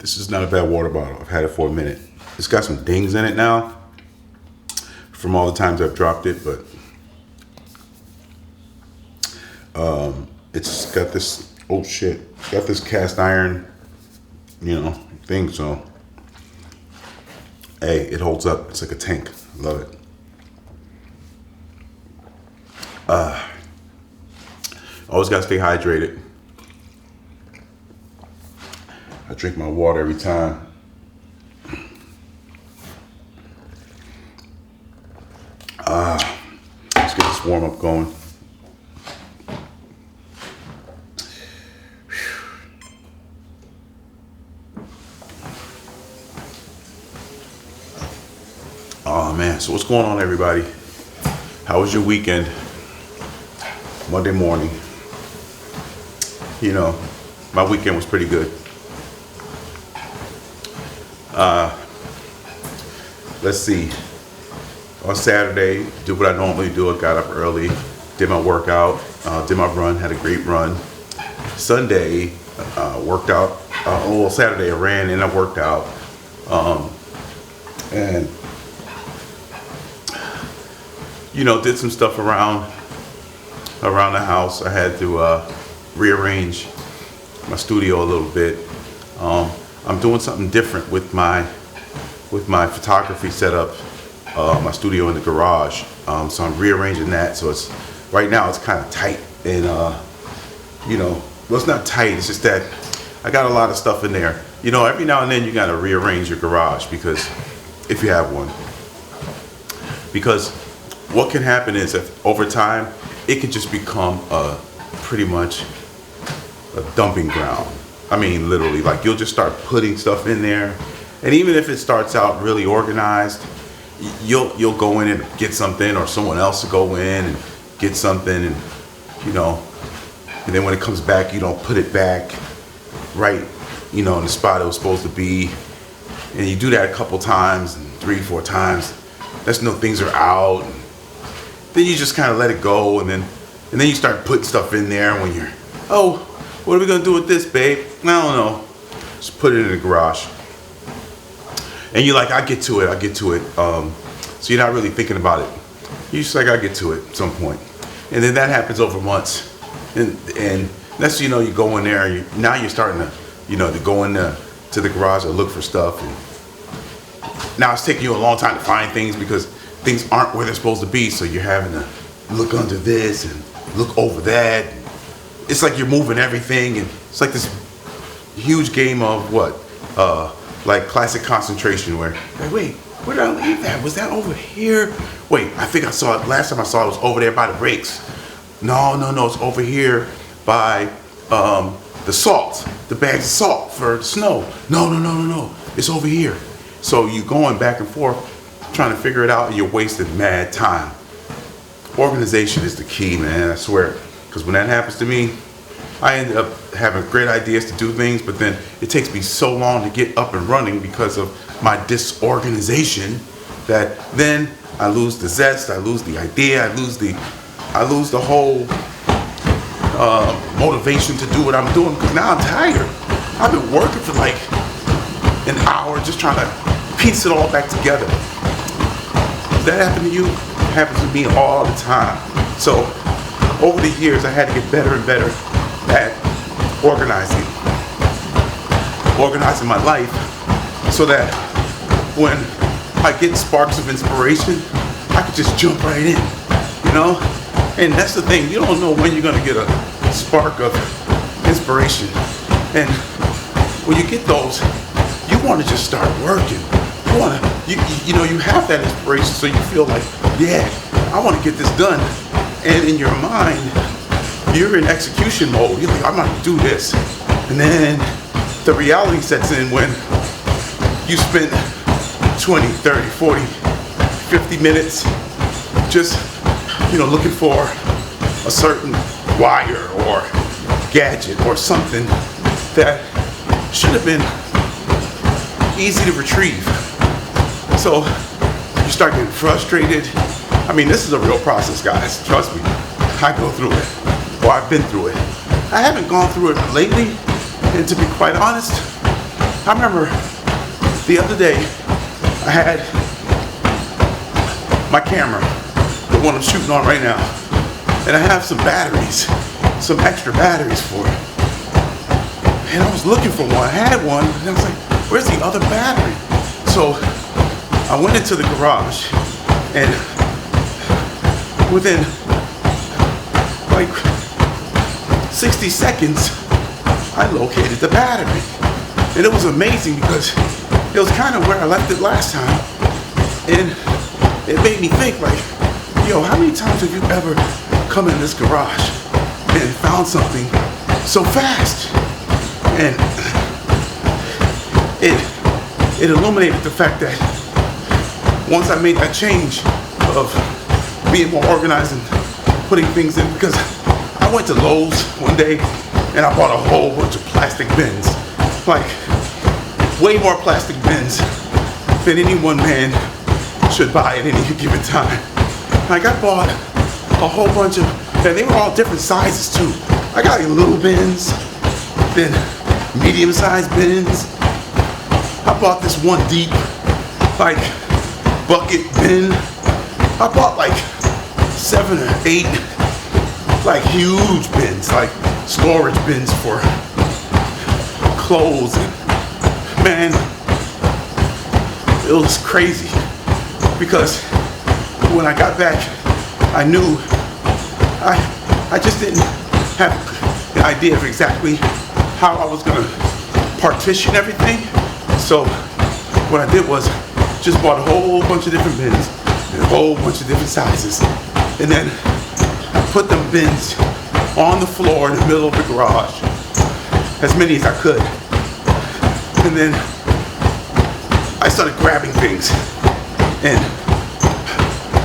This is not a bad water bottle. I've had it for a minute. It's got some dings in it now from all the times I've dropped it, but it's got this, oh shit, got this cast iron, thing. So, hey, it holds up. It's like a tank. I love it. Always gotta stay hydrated. I drink my water every time. Let's get this warm up going. Oh man, so what's going on, everybody? How was your weekend? Monday morning. My weekend was pretty good. Let's see. On Saturday, did what I normally do. I got up early, did my workout, did my run, had a great run. Sunday, worked out. Saturday I ran and I worked out. And did some stuff around the house. I had to rearrange my studio a little bit. I'm doing something different with my photography setup, my studio in the garage. So I'm rearranging that. So right now it's kind of tight, and well, it's not tight. It's just that I got a lot of stuff in there. Every now and then you got to rearrange your garage, because if you have one, because what can happen is that over time it can just become pretty much a dumping ground. I mean, literally, like you'll just start putting stuff in there, and even if it starts out really organized, you'll go in and get something, or someone else will go in and get something, and and then when it comes back, you don't put it back right, in the spot it was supposed to be, and you do that a couple times, and 3-4 times. That's things are out. And then you just kind of let it go, and then you start putting stuff in there when you're, what are we gonna do with this, babe? I don't know. Just put it in the garage. And you're like, I get to it. So you're not really thinking about it. You're just like, I get to it at some point. And then that happens over months. And that's, you go in there, and now you're starting to, to go to the garage and look for stuff. And now it's taking you a long time to find things, because things aren't where they're supposed to be. So you're having to look under this and look over that. It's like you're moving everything, and it's like this huge game of like classic concentration, where, wait, where did I leave that? Was that over here? Wait, I think I saw it. Last time I saw it was over there by the brakes. No, it's over here by the salt, the bags of salt for the snow. No, it's over here. So you're going back and forth trying to figure it out, and you're wasting mad time. Organization is the key, man, I swear. Because when that happens to me, I end up having great ideas to do things, but then it takes me so long to get up and running because of my disorganization, that then I lose the zest, I lose the idea, I lose the whole motivation to do what I'm doing, because now I'm tired. I've been working for like an hour just trying to piece it all back together. Does that happen to you? It happens to me all the time. So over the years, I had to get better and better at organizing my life, so that when I get sparks of inspiration, I can just jump right in, And that's the thing, you don't know when you're gonna get a spark of inspiration. And when you get those, you want to just start working. You have that inspiration, so you feel like, yeah, I want to get this done. And in your mind, you're in execution mode. You're like, I'm going to do this. And then the reality sets in when you spend 20, 30, 40, 50 minutes just, looking for a certain wire or gadget or something that should have been easy to retrieve. So you start getting frustrated. I mean, this is a real process, guys. Trust me. I go through it, or I've been through it. I haven't gone through it lately, and to be quite honest, I remember the other day I had my camera, the one I'm shooting on right now, and I have some batteries, some extra batteries for it. And I was looking for one. I had one, and I was like, where's the other battery? So I went into the garage, and within like 60 seconds, I located the battery. And it was amazing because it was kind of where I left it last time. And it made me think like, yo, how many times have you ever come in this garage and found something so fast? And it illuminated the fact that once I made that change of being more organized and putting things in, because I went to Lowe's one day and I bought a whole bunch of plastic bins, like way more plastic bins than any one man should buy at any given time. Like I bought a whole bunch of, and they were all different sizes too. I got like little bins, then medium-sized bins. I bought this one deep, like bucket bin. I bought like 7 or 8, like huge bins, like storage bins for clothes. And man, it was crazy because when I got back, I knew I just didn't have the idea of exactly how I was gonna partition everything. So what I did was just bought a whole bunch of different bins and a whole bunch of different sizes, and then I put them bins on the floor in the middle of the garage, as many as I could. And then I started grabbing things and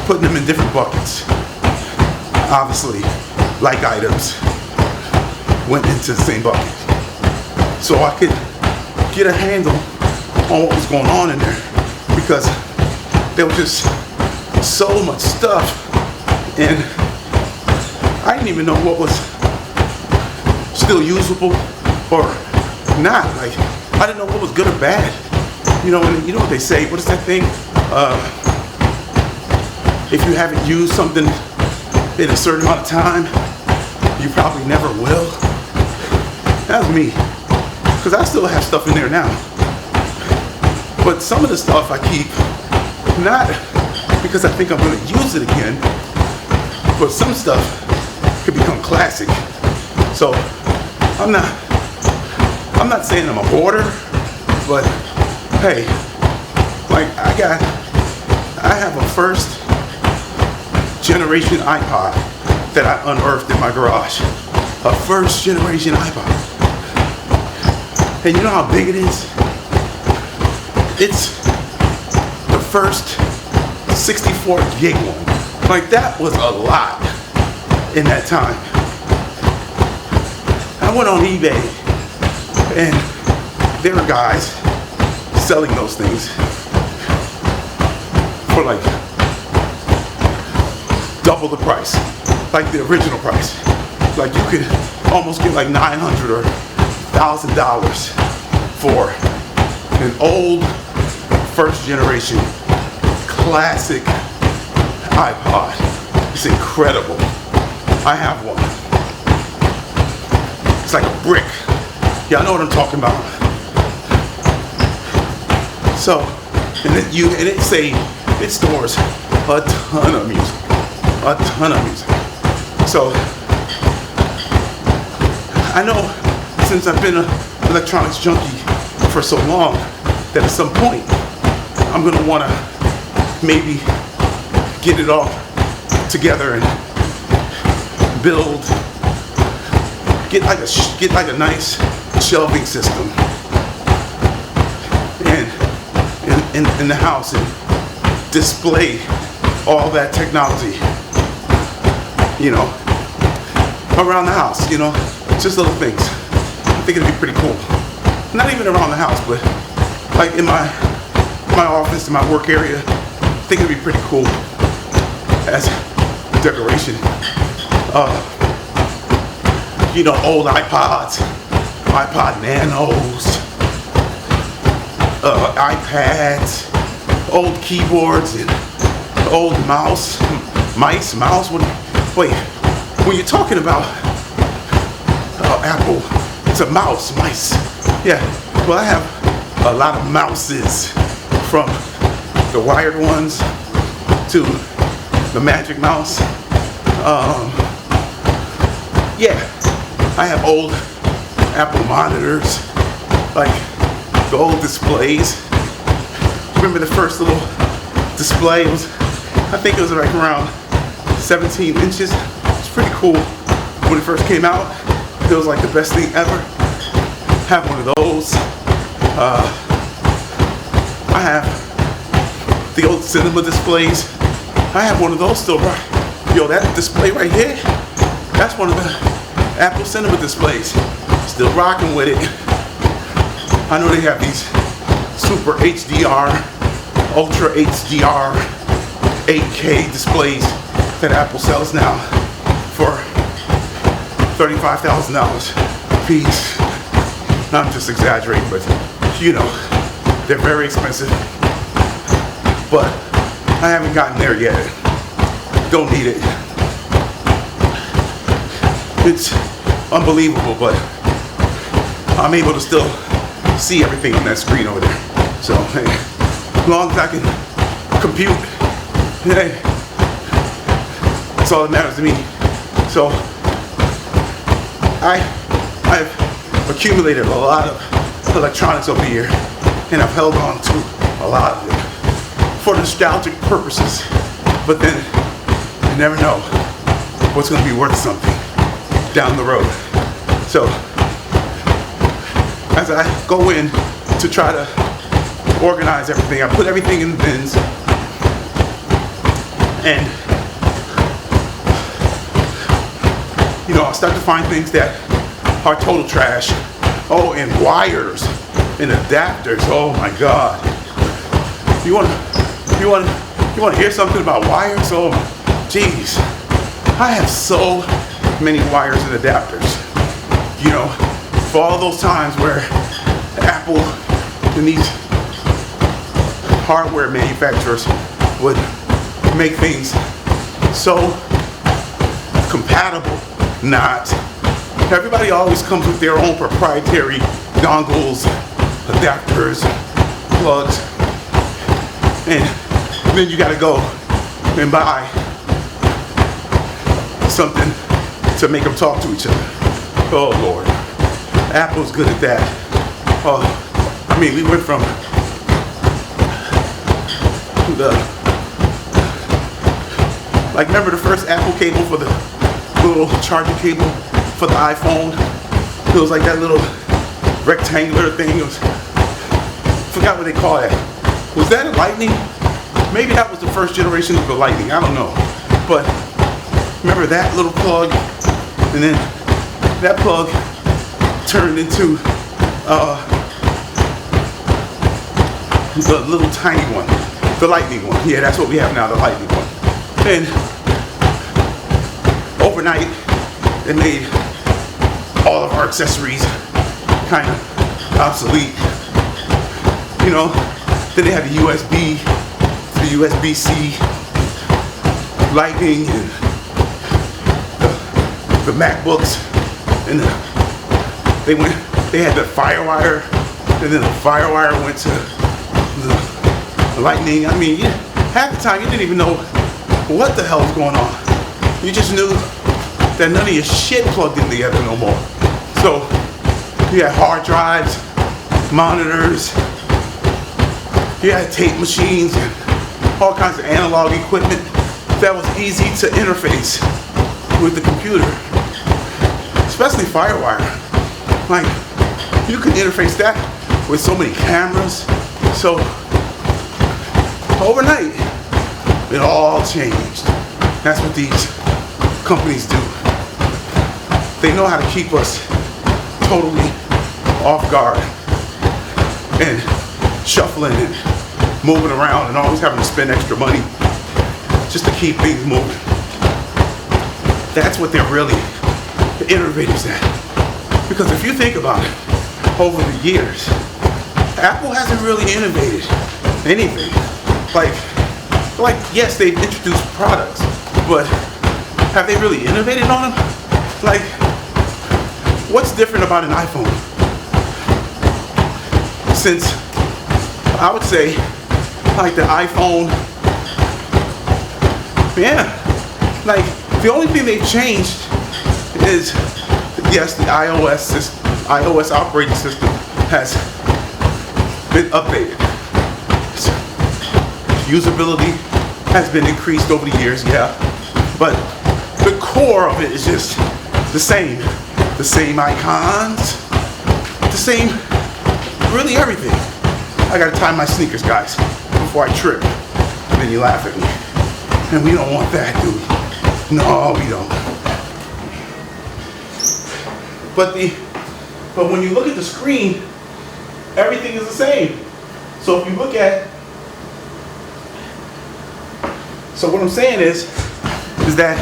putting them in different buckets. Obviously, like items went into the same bucket, so I could get a handle on what was going on in there, because there was just so much stuff, and I didn't even know what was still usable or not. Like, I didn't know what was good or bad. You know, and you know what they say, what is that thing? If you haven't used something in a certain amount of time, you probably never will. That was me, because I still have stuff in there now. But some of the stuff I keep, not because I think I'm going to use it again, but some stuff could become classic. So I'm not saying I'm a hoarder, but hey, like I have a first generation iPod that I unearthed in my garage. A first generation iPod. And you know how big it is? It's the first 64 gig one. Like, that was a lot in that time. I went on eBay and there were guys selling those things for like double the price, like the original price. Like, you could almost get like $900 or $1,000 for an old first generation classic iPod. It's incredible. I have one. It's like a brick. Y'all know what I'm talking about. So, it stores a ton of music. A ton of music. So, I know since I've been an electronics junkie for so long that at some point I'm gonna wanna maybe get it all together and get like a nice shelving system and in the house, and display all that technology, you know, around the house, you know, just little things. I think it'd be pretty cool. Not even around the house, but like in my office, in my work area. I think it'd be pretty cool as decoration. You know, old iPods, iPod Nanos, iPads, old keyboards, and old mouse. Wait, when you're talking about Apple, it's a mouse, mice. Yeah, well, I have a lot of mouses, from the wired ones to the Magic Mouse. Yeah, I have old Apple monitors, like the old displays. Remember the first little display? I think it was like around 17 inches. It's pretty cool. When it first came out, it was like the best thing ever. Have one of those. I have the old cinema displays. I have one of those still, right? Yo, that display right here, that's one of the Apple cinema displays. Still rocking with it. I know they have these super HDR, ultra HDR, 8K displays that Apple sells now for $35,000 a piece. I'm just exaggerating, but you know, they're very expensive. But I haven't gotten there yet. Don't need it. It's unbelievable, but I'm able to still see everything on that screen over there. So, hey, as long as I can compute, hey, that's all that matters to me. So, I've accumulated a lot of electronics over here, and I've held on to a lot of it for nostalgic purposes. But then, you never know what's going to be worth something down the road. So, as I go in to try to organize everything, I put everything in the bins, and you know, I start to find things that are total trash. Oh, and wires and adapters. Oh my God! You want to hear something about wires? Oh, geez, I have so many wires and adapters. You know, for all those times where Apple and these hardware manufacturers would make things so compatible. Not. Everybody always comes with their own proprietary dongles, adapters, plugs, and then you gotta go and buy something to make them talk to each other. Oh Lord, Apple's good at that. I mean, we went from remember the first Apple cable for the little charging cable for the iPhone? It was like that little rectangular thing. It was, forgot what they call that. Was that a Lightning? Maybe that was the first generation of the Lightning. I don't know. But remember that little plug? And then that plug turned into the little tiny one. The Lightning one. Yeah, that's what we have now, the Lightning one. And overnight, it made all of our accessories kind of obsolete. You know, then they had the USB, the USB-C, Lightning, and the MacBooks, and they had the FireWire, and then the FireWire went to the Lightning. I mean, half the time you didn't even know what the hell was going on. You just knew that none of your shit plugged in together no more. So you had hard drives, monitors, you had tape machines, and all kinds of analog equipment that was easy to interface with the computer, especially FireWire. Like, you could interface that with so many cameras. So overnight, it all changed. That's what these companies do. They know how to keep us totally off guard and shuffling and moving around and always having to spend extra money just to keep things moving. That's what they're really the innovators at. Because if you think about it, over the years, Apple hasn't really innovated anything. Like yes, they've introduced products, but have they really innovated on them? Like, what's different about an iPhone? Since I would say, like the iPhone, yeah, like the only thing they've changed is, yes, the iOS operating system has been updated. Usability has been increased over the years, yeah, but the core of it is just the same. The same icons, the same, really everything. I gotta tie my sneakers, guys, before I trip. And then you laugh at me. And we don't want that, do we? No, we don't. But when you look at the screen, everything is the same. So if you look at, so what I'm saying is that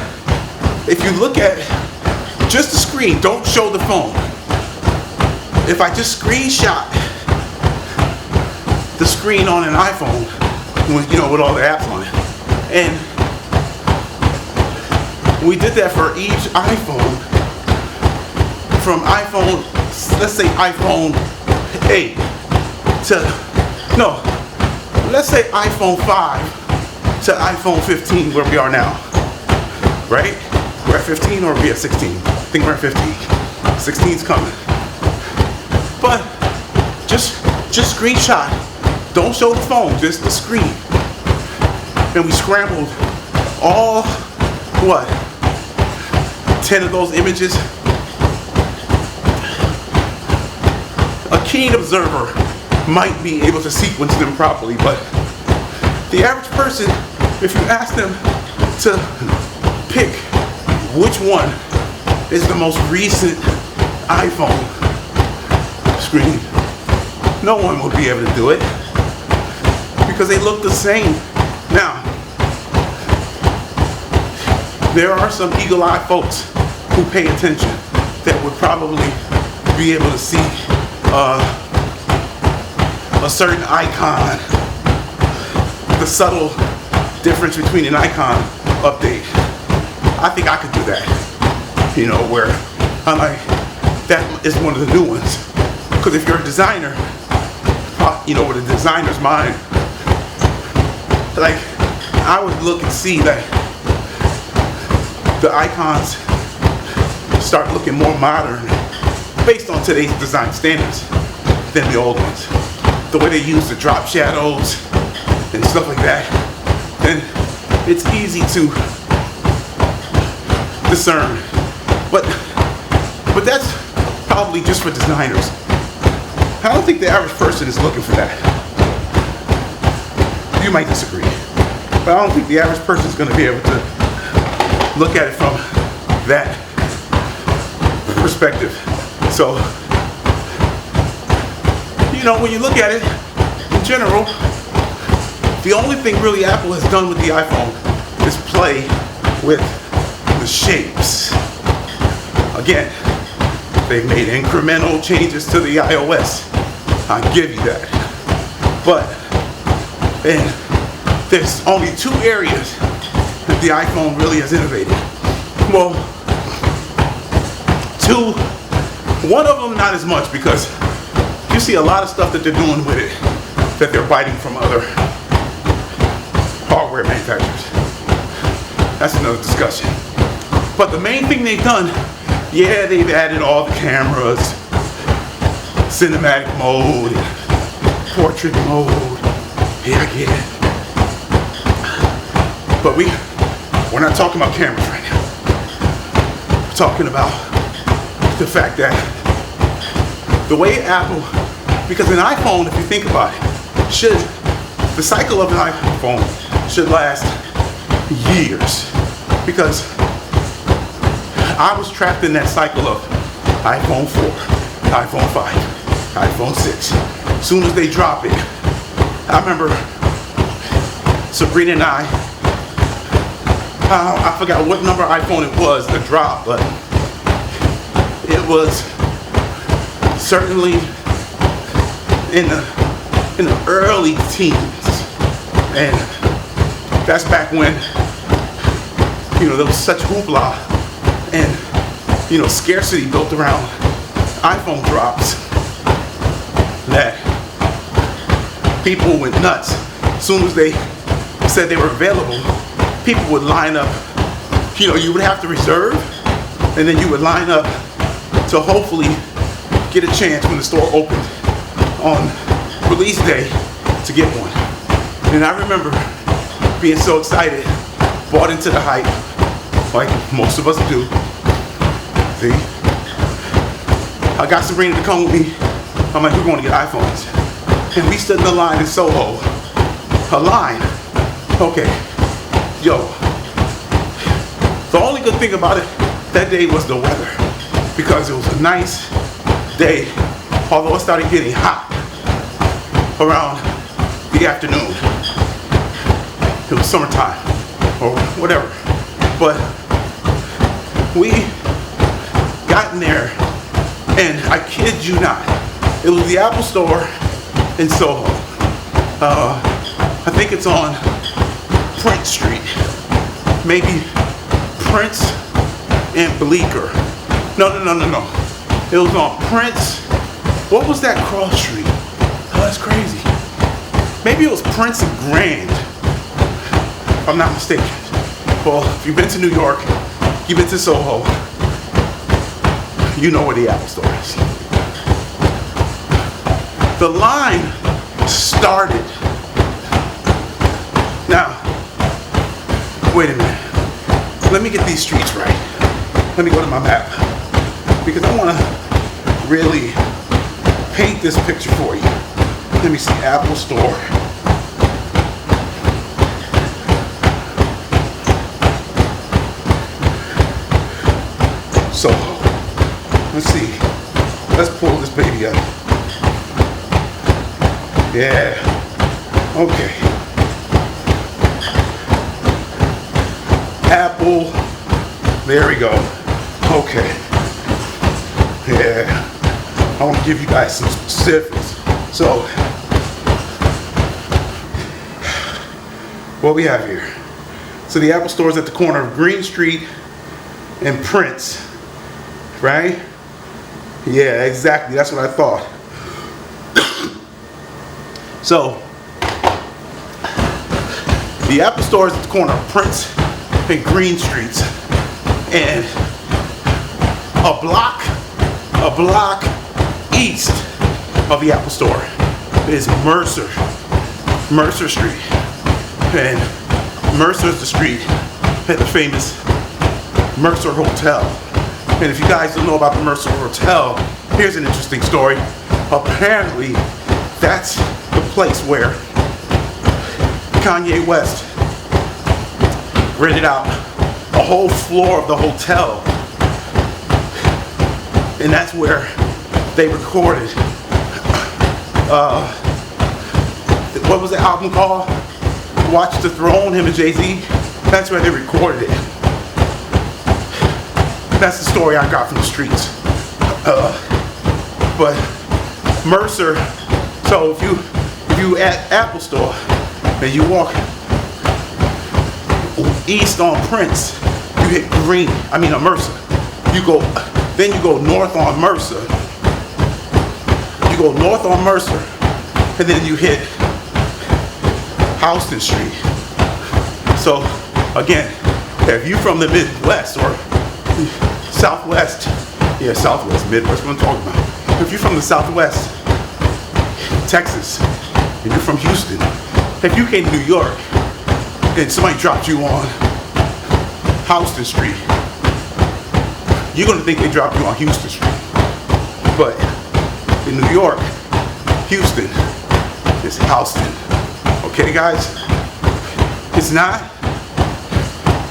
if you look at just the screen, don't show the phone. If I just screenshot the screen on an iPhone, with all the apps on it, and we did that for each iPhone, from iPhone, let's say iPhone 8 let's say iPhone 5 to iPhone 15, where we are now, right? We're at 15 or are we at 16? I think we're at 15. 16's coming. But just screenshot. Don't show the phone, just the screen. And we scrambled all, 10 of those images. A keen observer might be able to sequence them properly, but the average person, if you ask them to pick which one is the most recent iPhone screen, no one will be able to do it because they look the same. Now, there are some eagle-eyed folks who pay attention that would probably be able to see a certain icon, the subtle difference between an icon update. I think I could do that, where I'm like, that is one of the new ones. Because if you're a designer, with a designer's mind, like, I would look and see that the icons start looking more modern based on today's design standards than the old ones. The way they use the drop shadows and stuff like that, and it's easy to discern, but that's probably just for designers. I don't think the average person is looking for that. You might disagree, but I don't think the average person is going to be able to look at it from that perspective. So, when you look at it in general, the only thing really Apple has done with the iPhone is play with the shapes. Again, they've made incremental changes to the iOS. I give you that. But there's only two areas that the iPhone really has innovated. Well, two. One of them not as much, because you see a lot of stuff that they're doing with it that they're biting from other hardware manufacturers. That's another discussion. But the main thing they've done, yeah, they've added all the cameras, cinematic mode, portrait mode. Yeah, I get it. But we're not talking about cameras right now. We're talking about the fact that the way Apple, because an iPhone, if you think about it, the cycle of an iPhone should last years. Because I was trapped in that cycle of iPhone 4, iPhone 5, iPhone 6. As soon as they drop it, I remember Sabrina and I forgot what number iPhone it was that dropped, but it was certainly in the early teens, and that's back when there was such hoopla and scarcity built around iPhone drops that people went nuts. As soon as they said they were available, people would line up. You would have to reserve, and then you would line up to hopefully get a chance when the store opened on release day to get one. And I remember being so excited, bought into the hype, like most of us do. See? I got Sabrina to come with me. I'm like, we're going to get iPhones. And we stood in the line in Soho. A line. Okay. Yo. The only good thing about it that day was the weather. Because it was a nice day, although it started getting hot around the afternoon. It was summertime or whatever. But we got in there, and I kid you not, it was the Apple Store in Soho. I think it's on Prince Street. Maybe Prince and Bleecker. No. It was on Prince. What was that cross street? Oh, that's crazy. Maybe it was Prince and Grand, if I'm not mistaken. Well, if you've been to New York, you've been to Soho, you know where the Apple Store is. The line started. Now, wait a minute. Let me get these streets right. Let me go to my map, because I want to really paint this picture for you. Let me see, Apple Store. So, let's see. Let's pull this baby up. Yeah. Okay. Apple. There we go. Okay. Yeah. I want to give you guys some specifics. So, what we have here. So the Apple Store is at the corner of Green Street and Prince. Right? Yeah, exactly. That's what I thought. So, the Apple Store is at the corner of Prince and Green Streets. And a block east of the Apple Store is Mercer Street. And Mercer is the street at the famous Mercer Hotel. And if you guys don't know about the Mercer Hotel, here's an interesting story. Apparently, that's the place where Kanye West rented out a whole floor of the hotel. And that's where they recorded, what was the album called? Watch the Throne, him and Jay-Z. That's where they recorded it. That's the story I got from the streets. But Mercer, so if you at Apple Store and you walk east on Prince, you hit Mercer. Then you go north on Mercer. You go north on Mercer, and then you hit Houston Street. So again, if you're from the Midwest or Southwest, Midwest, what I'm talking about. If you're from the Southwest, Texas, and you're from Houston, if you came to New York and somebody dropped you on Houston Street, you're gonna think they dropped you on Houston Street. But in New York, Houston is Houston. Okay, guys? It's not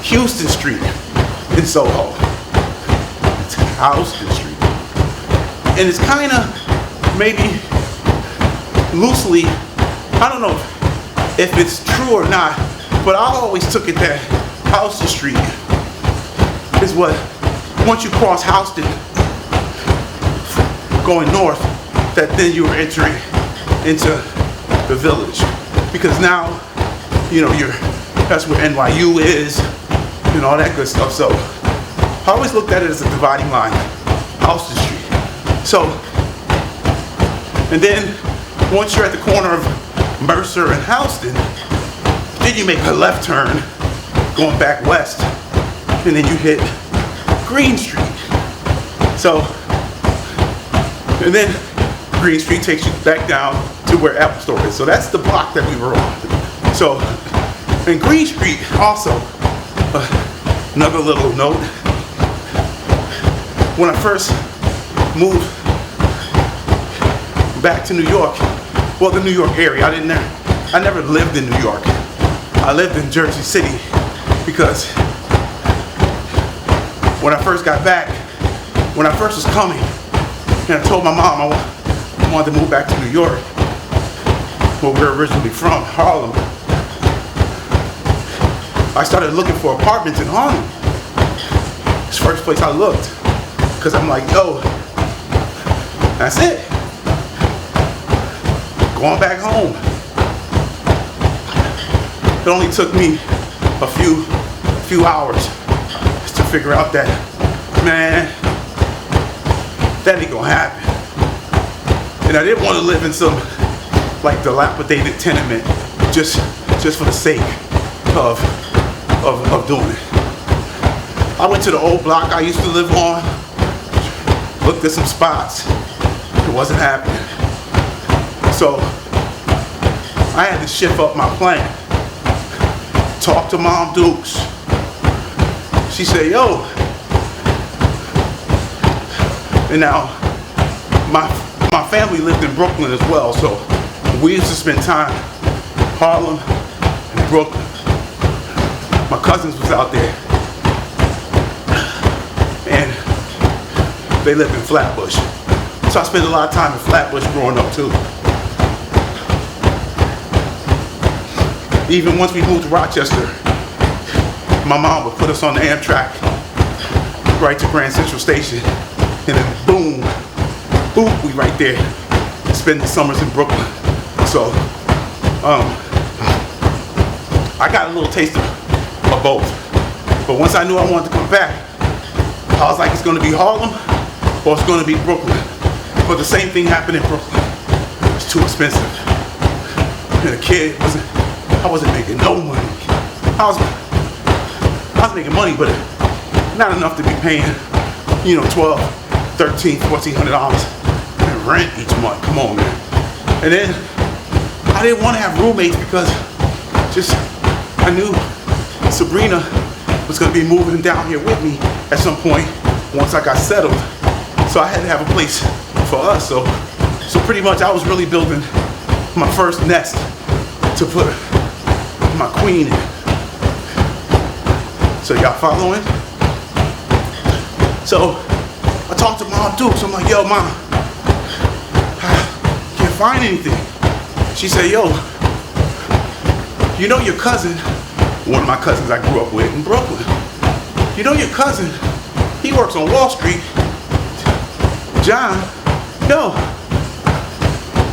Houston Street in Soho. Houston Street. And it's kind of maybe loosely, I don't know if it's true or not, but I always took it that Houston Street is what, once you cross Houston going north, that then you were entering into the village, because now, you know, that's where NYU is and all that good stuff. So I always looked at it as a dividing line, house to street. So, and then once you're at the corner of Mercer and Houston, then you make a left turn going back west, and then you hit Green Street. So, and then Green Street takes you back down to where Apple Store is. So that's the block that we were on. So, and Green Street also, another little note, when I first moved back to New York, well, the New York area, I never lived in New York. I lived in Jersey City, because when I first got back, when I first was coming, and I told my mom I wanted to move back to New York, where we're originally from, Harlem, I started looking for apartments in Harlem. It's the first place I looked, because I'm like, yo, that's it. Going back home. It only took me a few hours to figure out that, man, that ain't gonna happen. And I didn't want to live in some like dilapidated tenement just for the sake of doing it. I went to the old block I used to live on, looked at some spots. It wasn't happening. So I had to shift up my plan. Talk to Mom Dukes. She said, yo. And now my family lived in Brooklyn as well, so we used to spend time Harlem and Brooklyn. My cousins was out there, and they lived in Flatbush. So I spent a lot of time in Flatbush growing up too. Even once we moved to Rochester, my mom would put us on the Amtrak right to Grand Central Station, and then boom, we right there. Spend the summers in Brooklyn. So I got a little taste of both. But once I knew I wanted to come back, I was like, it's gonna be Harlem or it's gonna be Brooklyn. But the same thing happened in Brooklyn. It's too expensive. And a kid I wasn't making no money. I was making money, but not enough to be paying, you know, $1,200, $1,300, $1,400 in rent each month. Come on, man. And then I didn't want to have roommates because I knew Sabrina was going to be moving down here with me at some point once I got settled. So I had to have a place for us. So pretty much I was really building my first nest to put my queen in. So y'all following? So I talked to Mom Dukes. I'm like, yo, Mom, I can't find anything. She said, yo, you know your cousin, one of my cousins I grew up with in Brooklyn. You know your cousin, he works on Wall Street. John, no,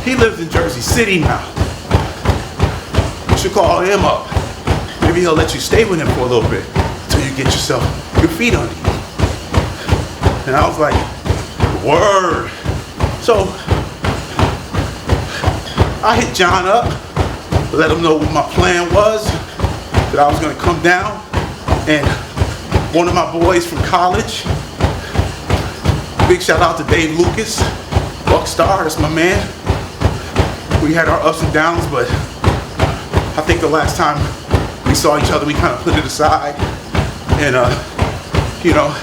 he lives in Jersey City now. You should call him up. Maybe he'll let you stay with him for a little bit until you get your feet under you. And I was like, word. So I hit John up, let him know what my plan was, that I was gonna come down, and one of my boys from college, big shout out to Dave Lucas, Buckstar, that's my man. We had our ups and downs, but I think the last time we saw each other, we kind of put it aside, and you know,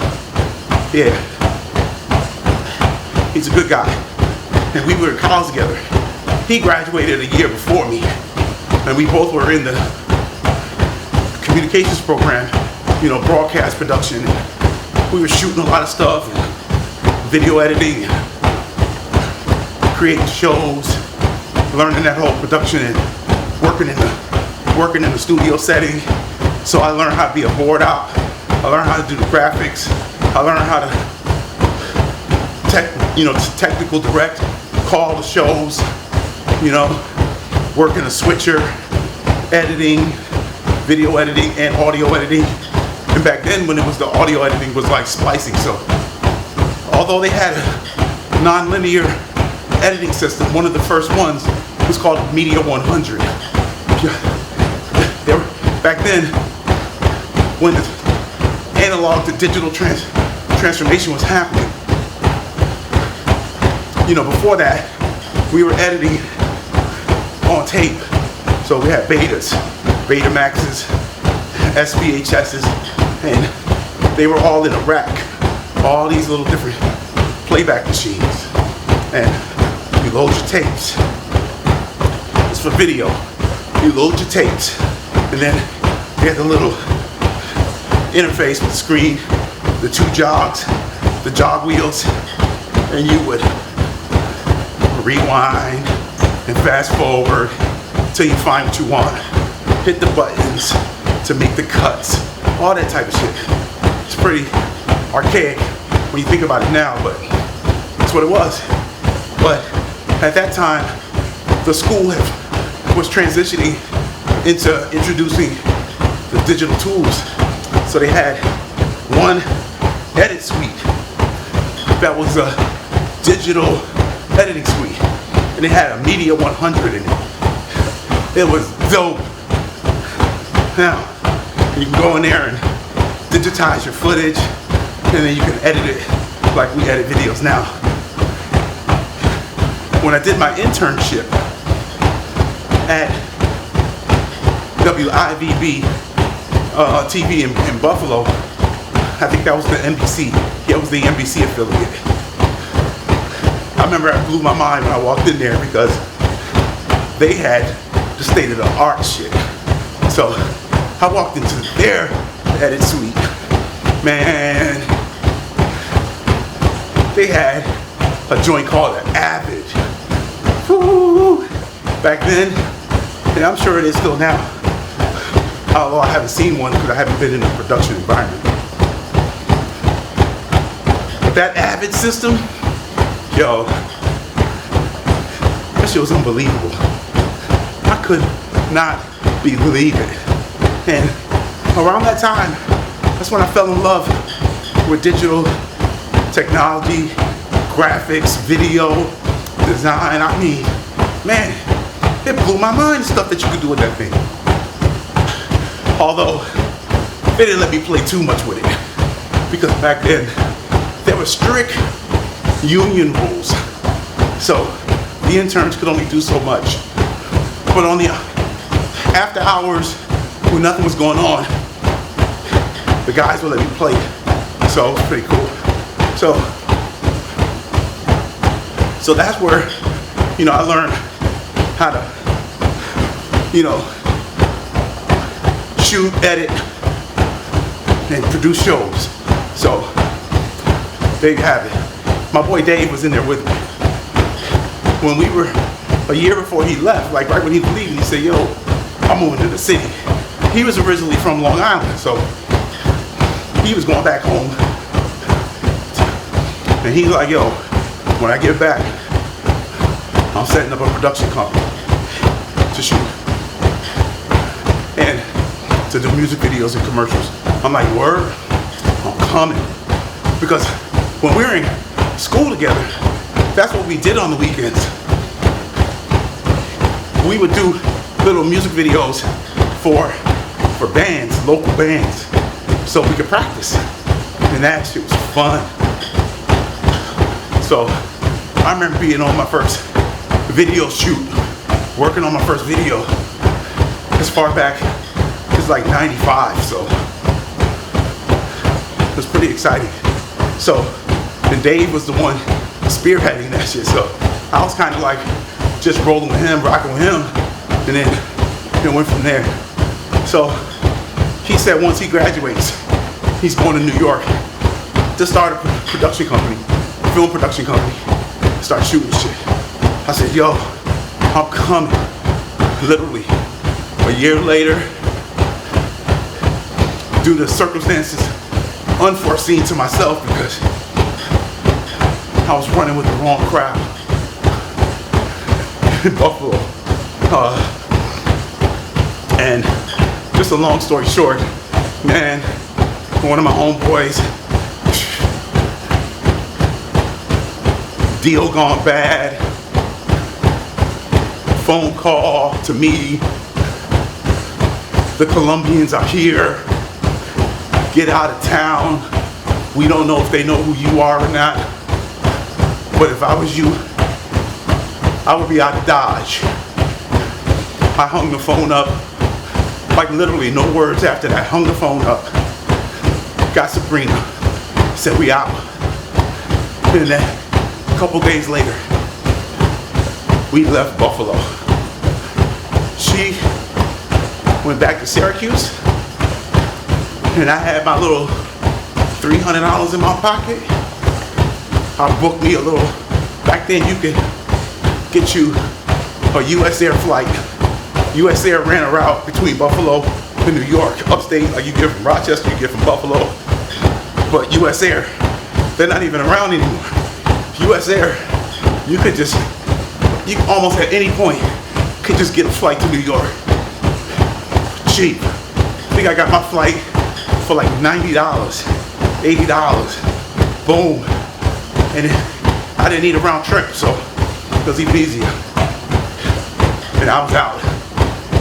yeah, he's a good guy, and we were in college together. He graduated a year before me, and we both were in the communications program, you know, broadcast production. And we were shooting a lot of stuff, and video editing, and creating shows, learning that whole production, and working in the studio setting. So I learned how to be a board op. I learned how to do the graphics. I learned how to technical direct, call the shows, you know, working a switcher, editing, video editing and audio editing. And back then when it was the audio editing was like splicing. So although they had a non-linear editing system, one of the first ones was called Media 100. Back then, when the analog to digital transformation was happening, you know, before that, we were editing on tape. So we had Betas, Betamaxes, SVHSs, and they were all in a rack. All these little different playback machines. And you load your tapes. It's for video. You load your tapes. And then you had the little interface with the screen, the two jogs, the jog wheels, and you would rewind and fast forward till you find what you want. Hit the buttons to make the cuts, all that type of shit. It's pretty archaic when you think about it now, but that's what it was. But at that time, the school was transitioning into introducing the digital tools. So they had one edit suite that was a digital editing suite, and it had a Media 100 in it. It was dope. Now, you can go in there and digitize your footage, and then you can edit it like we edit videos now. When I did my internship at WIVB TV in Buffalo, I think that was the NBC. Yeah, it was the NBC affiliate. I remember I blew my mind when I walked in there because they had the state of the art shit. So I walked into their edit suite. Man, they had a joint called an Avid. Woo! Back then, and I'm sure it is still now. Although I haven't seen one because I haven't been in a production environment. But that Avid system, yo, that shit was unbelievable. I could not believe it. And around that time, that's when I fell in love with digital technology, graphics, video, design. I mean, man, it blew my mind, the stuff that you could do with that thing. Although, they didn't let me play too much with it. Because back then, there were strict union rules. So, the interns could only do so much. But on the after hours, when nothing was going on, the guys would let me play. So, it was pretty cool. So that's where, you know, I learned how to, you know, shoot, edit, and produce shows. So there you have it. My boy Dave was in there with me. When we were a year before he left, like right when he was leaving, he said, yo, I'm moving to the city. He was originally from Long Island, so he was going back home. And he's like, yo, when I get back, I'm setting up a production company to shoot and to do music videos and commercials. I'm like, word? I'm coming. Because when we were in school together, that's what we did on the weekends. We would do little music videos for bands, local bands, so we could practice. And that shit was fun. So I remember being on my first video shoot, working on my first video as far back as like 95, so it was pretty exciting. So, and Dave was the one spearheading that shit, so I was kind of like just rolling with him, rocking with him, and then went from there. So he said once he graduates, he's going to New York to start a production company, film production company, start shooting shit. I said, yo, I'm coming. Literally, a year later, due to circumstances unforeseen to myself because I was running with the wrong crowd. in Buffalo. And just a long story short, man, one of my homeboys, deal gone bad, phone call to me, the Colombians are here, get out of town, we don't know if they know who you are or not, but if I was you, I would be out of Dodge. I hung the phone up, like literally no words after that, hung the phone up, got Sabrina, said we out. And then a couple days later, we left Buffalo. She went back to Syracuse, and I had my little $300 in my pocket. I booked me a little, back then you could get you a US Air flight. US Air ran a route between Buffalo and New York, upstate, like you get from Rochester, you get from Buffalo. But US Air, they're not even around anymore. US Air, you almost at any point could just get a flight to New York. Cheap. I think I got my flight for like $90, $80. Boom. And I didn't need a round trip, so it was even easier. And I was out.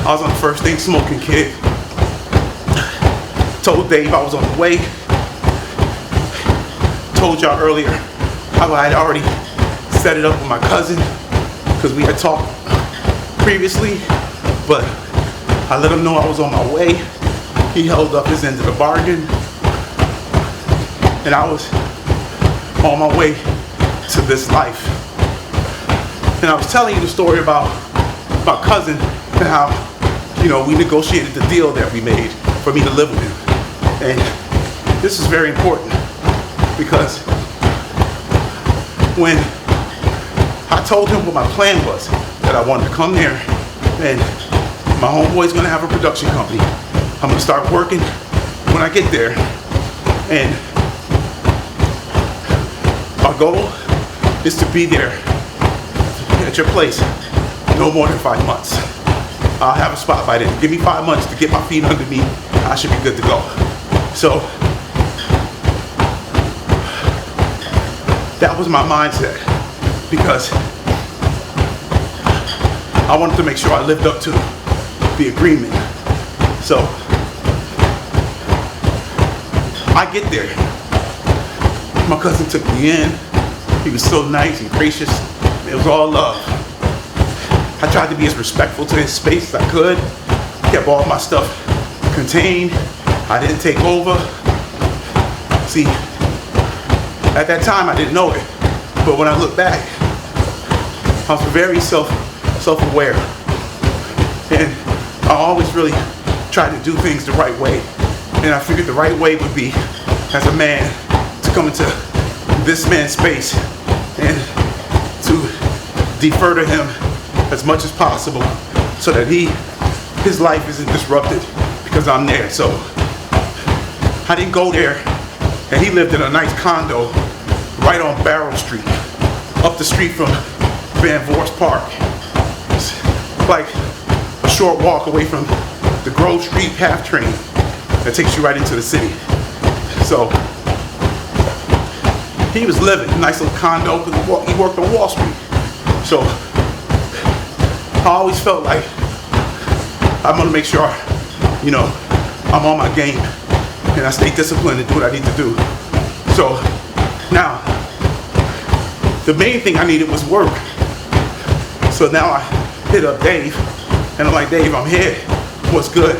I was on the first thing smoking, kid. Told Dave I was on the way. Told y'all earlier how I had already set it up with my cousin because we had talked previously, but I let him know I was on my way. He held up his end of the bargain, and I was on my way to this life. And I was telling you the story about my cousin and how, we negotiated the deal that we made for me to live with him. And this is very important because when I told him what my plan was, that I wanted to come there and my homeboy's gonna have a production company. I'm gonna start working when I get there, and our goal is to be there at your place no more than 5 months. I'll have a spot by then. Give me 5 months to get my feet under me. I should be good to go. So that was my mindset because I wanted to make sure I lived up to the agreement. So I get there. My cousin took me in. He was so nice and gracious. It was all love. I tried to be as respectful to his space as I could. Kept all my stuff contained. I didn't take over. See, at that time I didn't know it, but when I look back, I was very self-aware, and I always really tried to do things the right way. And I figured the right way would be, as a man, to come into this man's space and to defer to him as much as possible so that his life isn't disrupted because I'm there. So I didn't go there, and he lived in a nice condo right on Barrow Street, up the street from Van Voorst Park. It's like a short walk away from the Grove Street PATH train that takes you right into the city. So he was living a nice little condo because he worked on Wall Street. So I always felt like I'm gonna make sure, I'm on my game and I stay disciplined and do what I need to do. So now, the main thing I needed was work. So now I hit up Dave and I'm like, Dave, I'm here. What's good?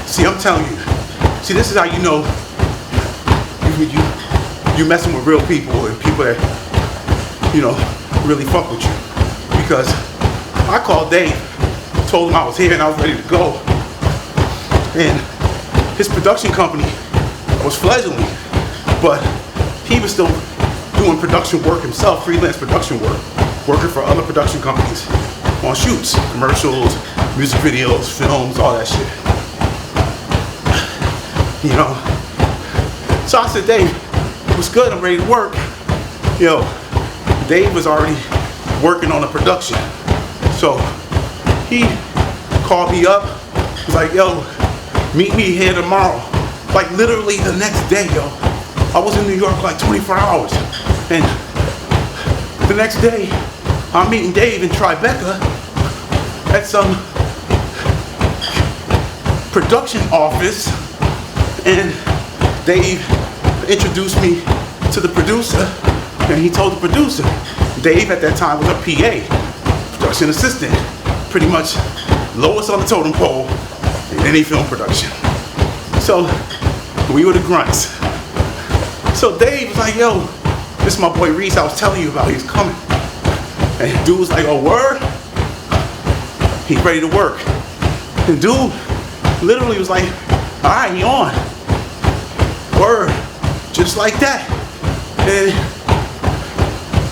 See, I'm telling you. See, this is how you know you messing with real people and people that, really fuck with you. Because I called Dave, told him I was here and I was ready to go. And his production company was fledgling, but he was still doing production work himself, freelance production work, working for other production companies on shoots, commercials, music videos, films, all that shit. So I said, Dave, what's good? I'm ready to work. Dave was already working on a production. So he called me up, was like, yo, meet me here tomorrow. Like literally the next day, yo. I was in New York for like 24 hours. And the next day, I'm meeting Dave in Tribeca at some production office, and Dave introduced me to the producer, and he told the producer, Dave at that time was a PA, production assistant, pretty much lowest on the totem pole in any film production. So we were the grunts. So Dave was like, yo, this is my boy Reese I was telling you about, he's coming. And dude was like, oh, word? He's ready to work. And dude literally was like, all right, he on. Word. Just like that. And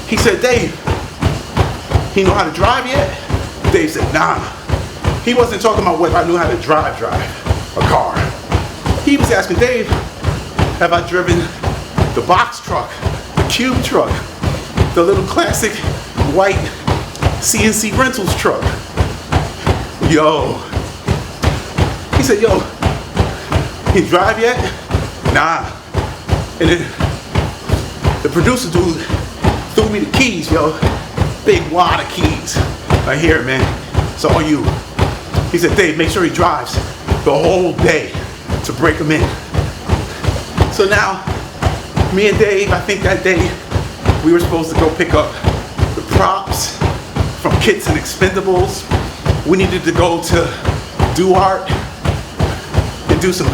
he said, Dave, he know how to drive yet? Dave said, nah. He wasn't talking about whether I knew how to drive a car. He was asking Dave, have I driven the box truck, the cube truck, the little classic white CNC Rentals truck? Yo. He said, yo, he drive yet? Nah. And then the producer dude threw me the keys, yo. Big wad of keys. Right here, man. It's all you. He said, Dave, make sure he drives the whole day to break him in. So now, me and Dave, I think that day, we were supposed to go pick up the props from Kits and Expendables. We needed to go to Do Art and do some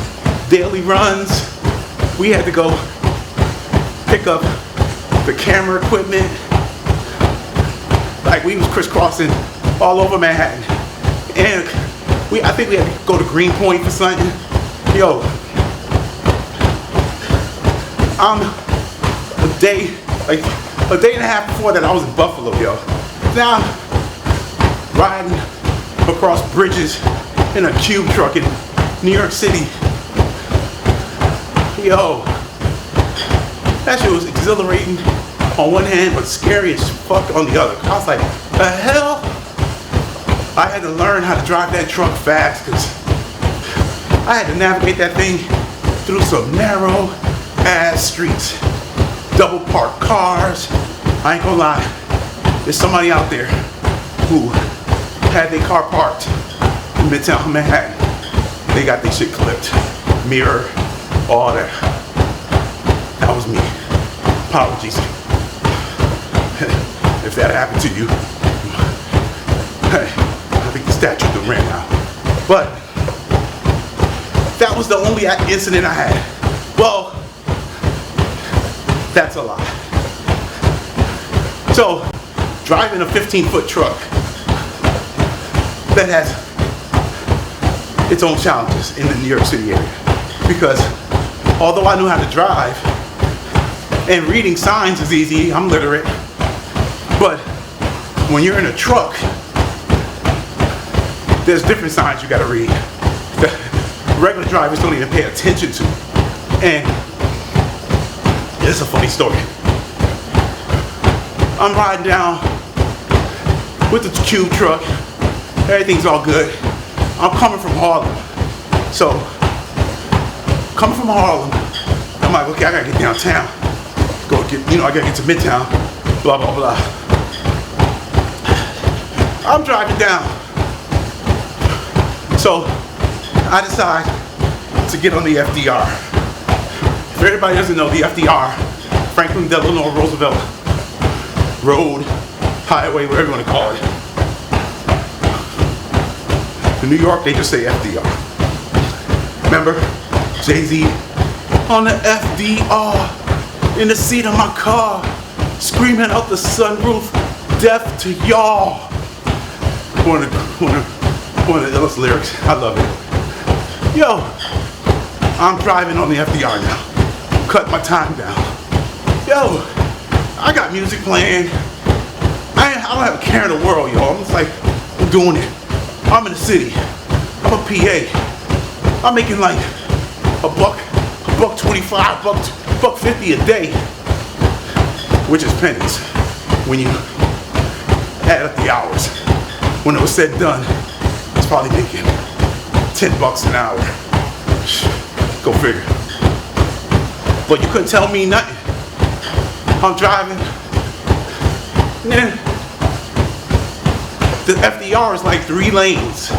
daily runs. We had to go pick up the camera equipment. Like we was crisscrossing all over Manhattan. And I think we had to go to Greenpoint for something. Yo, I'm a day and a half before that I was in Buffalo, yo. Now I'm riding across bridges in a cube truck in New York City. Yo, that shit was exhilarating on one hand, but scary as fuck on the other. I was like, the hell? I had to learn how to drive that truck fast because I had to navigate that thing through some narrow ass streets, double parked cars. I ain't gonna lie, there's somebody out there who had their car parked in Midtown Manhattan. They got their shit clipped, mirror, all that. That was me. Apologies if that happened to you. I think the statute done ran out. But that was the only incident I had. Well, that's a lie. So, driving a 15-foot truck that has its own challenges in the New York City area. Because although I knew how to drive, and reading signs is easy, I'm literate, but when you're in a truck, there's different signs you gotta read that regular drivers don't even pay attention to. And it's a funny story. I'm riding down with the cube truck, everything's all good. I'm coming from Harlem. So, coming from Harlem, I'm like, okay, I gotta get downtown. I gotta get to Midtown, blah, blah, blah. I'm driving down. So, I decide to get on the FDR. If everybody doesn't know, the FDR, Franklin Delano Roosevelt Road, Highway, whatever you want to call it. In New York, they just say FDR. Remember? Jay-Z on the FDR. In the seat of my car, screaming out the sunroof, death to y'all. One of the illest lyrics. I love it. Yo, I'm driving on the FDR now. Cut my time down. Yo, I got music playing. I don't have a care in the world, yo. I'm just like, I'm doing it. I'm in the city. I'm a PA. I'm making like $1.25, $1.50 a day, which is pennies when you add up the hours. When it was said and done, I was probably making $10 an hour. Go figure. But you couldn't tell me nothing. I'm driving. Man, the FDR is like 3 lanes.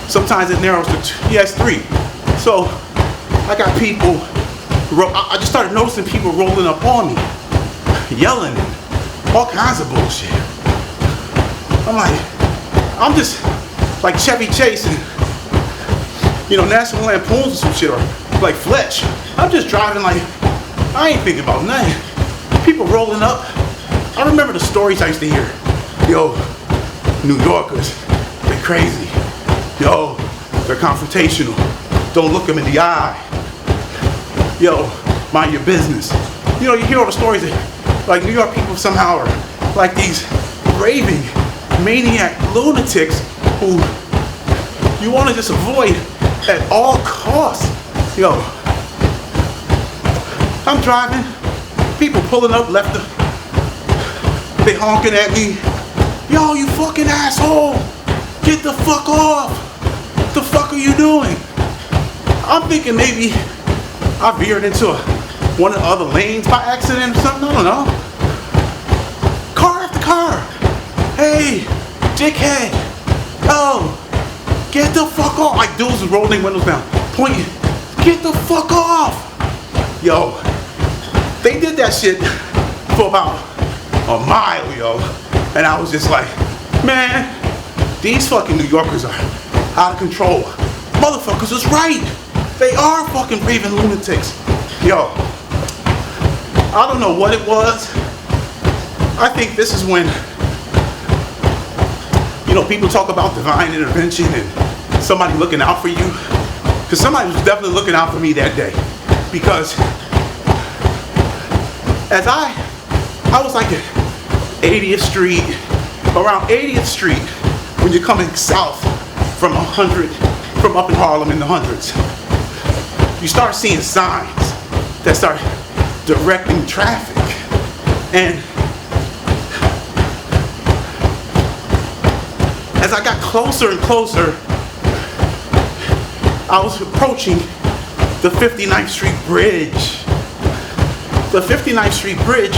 Sometimes it narrows to 3. So I got people, I just started noticing people rolling up on me, yelling and all kinds of bullshit. I'm like, I'm just like Chevy Chase and, National Lampoons or some shit, or like Fletch. I'm just driving like, I ain't thinking about nothing. People rolling up. I remember the stories I used to hear. Yo, New Yorkers, they're crazy. Yo, they're confrontational. Don't look them in the eye. Yo, mind your business. You hear all the stories that, like, New York people somehow are like these raving maniac lunatics who you want to just avoid at all costs. Yo, I'm driving, people pulling up left, they honking at me. Yo, you fucking asshole, get the fuck off. What the fuck are you doing? I'm thinking maybe I veered into one of the other lanes by accident or something, I don't know. Car after car. Hey, dickhead. Oh, get the fuck off. Like dudes was rolling windows down, pointing, get the fuck off. Yo, they did that shit for about a mile, yo. And I was just like, man, these fucking New Yorkers are out of control. Motherfuckers was right. They are fucking raving lunatics. Yo, I don't know what it was. I think this is when, people talk about divine intervention and somebody looking out for you. Because somebody was definitely looking out for me that day. Because as I was like at 80th Street, around 80th Street, when you're coming south from up in Harlem in the hundreds, you start seeing signs that start directing traffic. And as I got closer and closer, I was approaching the 59th Street Bridge. The 59th Street Bridge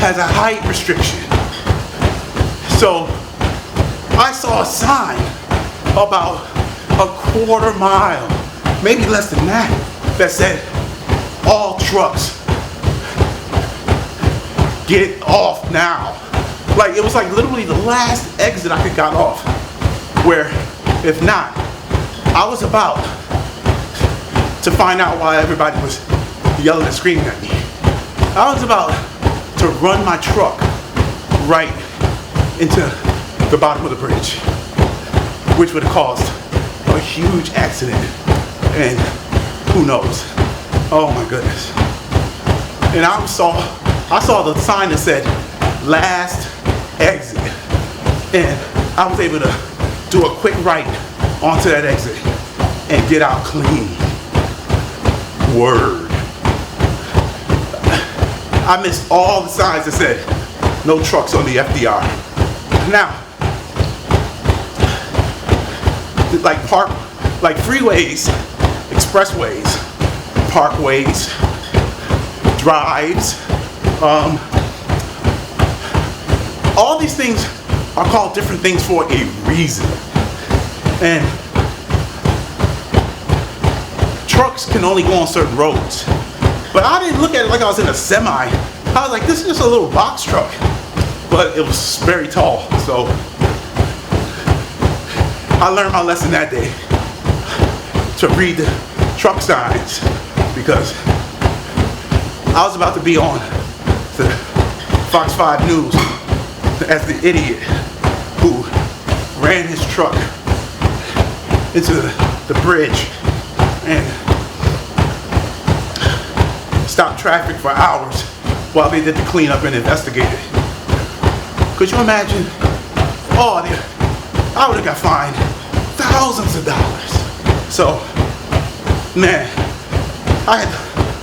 has a height restriction. So I saw a sign about a quarter mile, maybe less than that said, all trucks, get off now. Like, it was like literally the last exit I could got off. Where, if not, I was about to find out why everybody was yelling and screaming at me. I was about to run my truck right into the bottom of the bridge, which would have caused a huge accident, and who knows? Oh my goodness. And I saw the sign that said last exit, and I was able to do a quick right onto that exit and get out clean. Word. I missed all the signs that said no trucks on the FDR. Now, like freeways, expressways, parkways, drives, all these things are called different things for a reason. And trucks can only go on certain roads. But I didn't look at it like I was in a semi. I was like, this is just a little box truck. But it was very tall, so I learned my lesson that day, to read the truck signs, because I was about to be on the Fox 5 News as the idiot who ran his truck into the bridge and stopped traffic for hours while they did the cleanup and investigated. Could you imagine? Oh, I would have got fined thousands of dollars. So, man,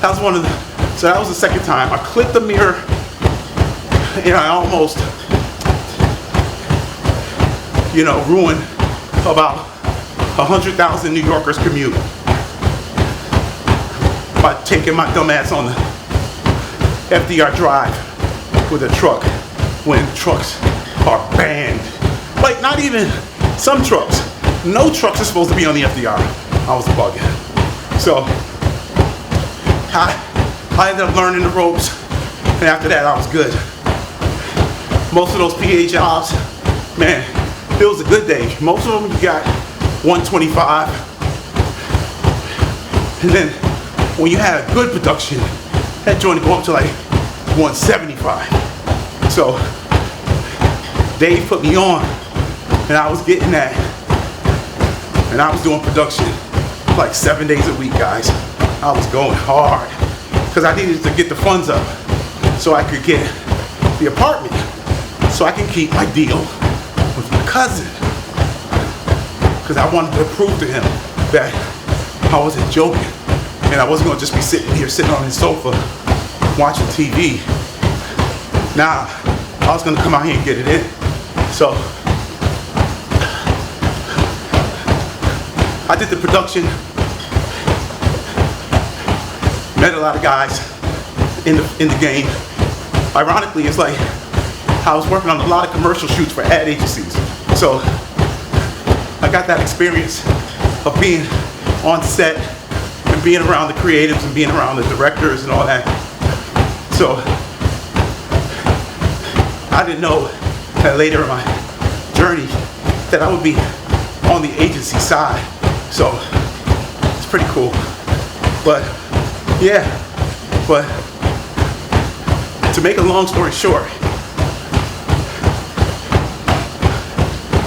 that was the second time. I clipped the mirror and I almost ruin about 100,000 New Yorkers' commute by taking my dumb ass on the FDR Drive with a truck when trucks are banned. Like, not even some trucks. No trucks are supposed to be on the FDR. I was bugging. So I ended up learning the ropes, and after that I was good. Most of those PA jobs, man, it was a good day. Most of them you got 125, and then when you had good production, that joint would go up to like 175. So Dave put me on, and I was getting that, and I was doing production like 7 days a week, guys. I was going hard because I needed to get the funds up so I could get the apartment, so I can keep my deal with my cousin, because I wanted to prove to him that I wasn't joking and I wasn't going to just be sitting on his sofa watching TV. Nah, I was going to come out here and get it in. So I did the production, met a lot of guys in the game. Ironically, it's like I was working on a lot of commercial shoots for ad agencies. So I got that experience of being on set and being around the creatives and being around the directors and all that. So I didn't know that later in my journey that I would be on the agency side. So it's pretty cool. But yeah, but to make a long story short,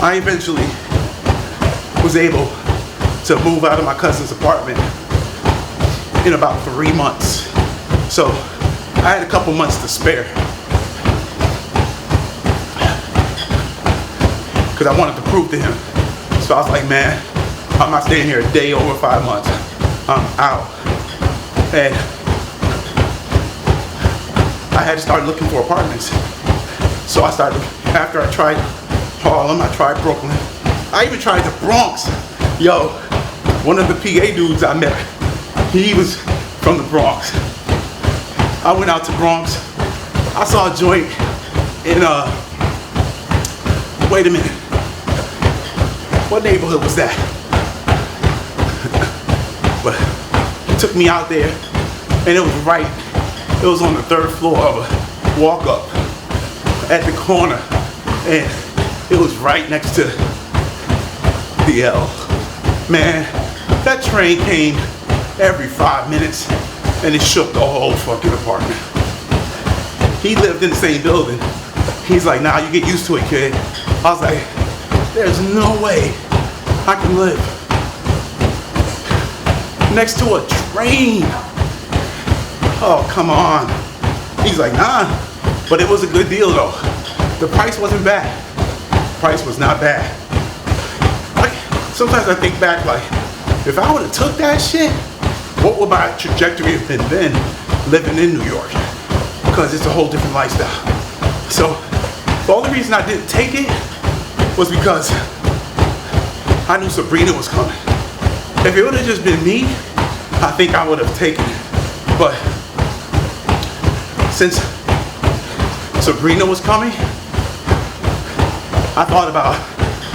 I eventually was able to move out of my cousin's apartment in about 3 months. So I had a couple months to spare because I wanted to prove to him. So I was like, man, I'm not staying here a day over 5 months. I'm out. And I had to start looking for apartments. So I started, after I tried Harlem, I tried Brooklyn. I even tried the Bronx. Yo, one of the PA dudes I met, he was from the Bronx. I went out to Bronx. I saw a joint in, wait a minute. What neighborhood was that? But he took me out there, and it was on the 3rd floor of a walk-up at the corner, and it was right next to the L. Man, that train came every 5 minutes, and it shook the whole fucking apartment. He lived in the same building. He's like, nah, you get used to it, kid. I was like, there's no way I can live next to a train. Oh, come on. He's like, nah, but it was a good deal though. The price wasn't bad. The price was not bad. Like, sometimes I think back, like, if I would have took that shit, what would my trajectory have been then living in New York? Because it's a whole different lifestyle. So the only reason I didn't take it was because I knew Sabrina was coming. If it would have just been me, I think I would have taken it. But since Sabrina was coming, I thought about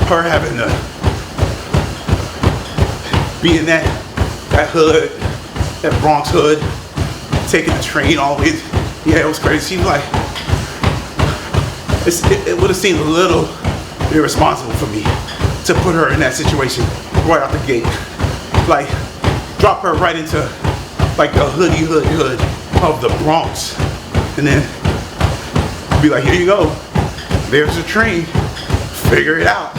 her having to be in that hood, that Bronx hood, taking the train all the way. Yeah, it was crazy. She was like, it would have seemed a little irresponsible for me to put her in that situation right out the gate. Like, drop her right into like the hood of the Bronx, and then be like, here you go, there's a train, figure it out.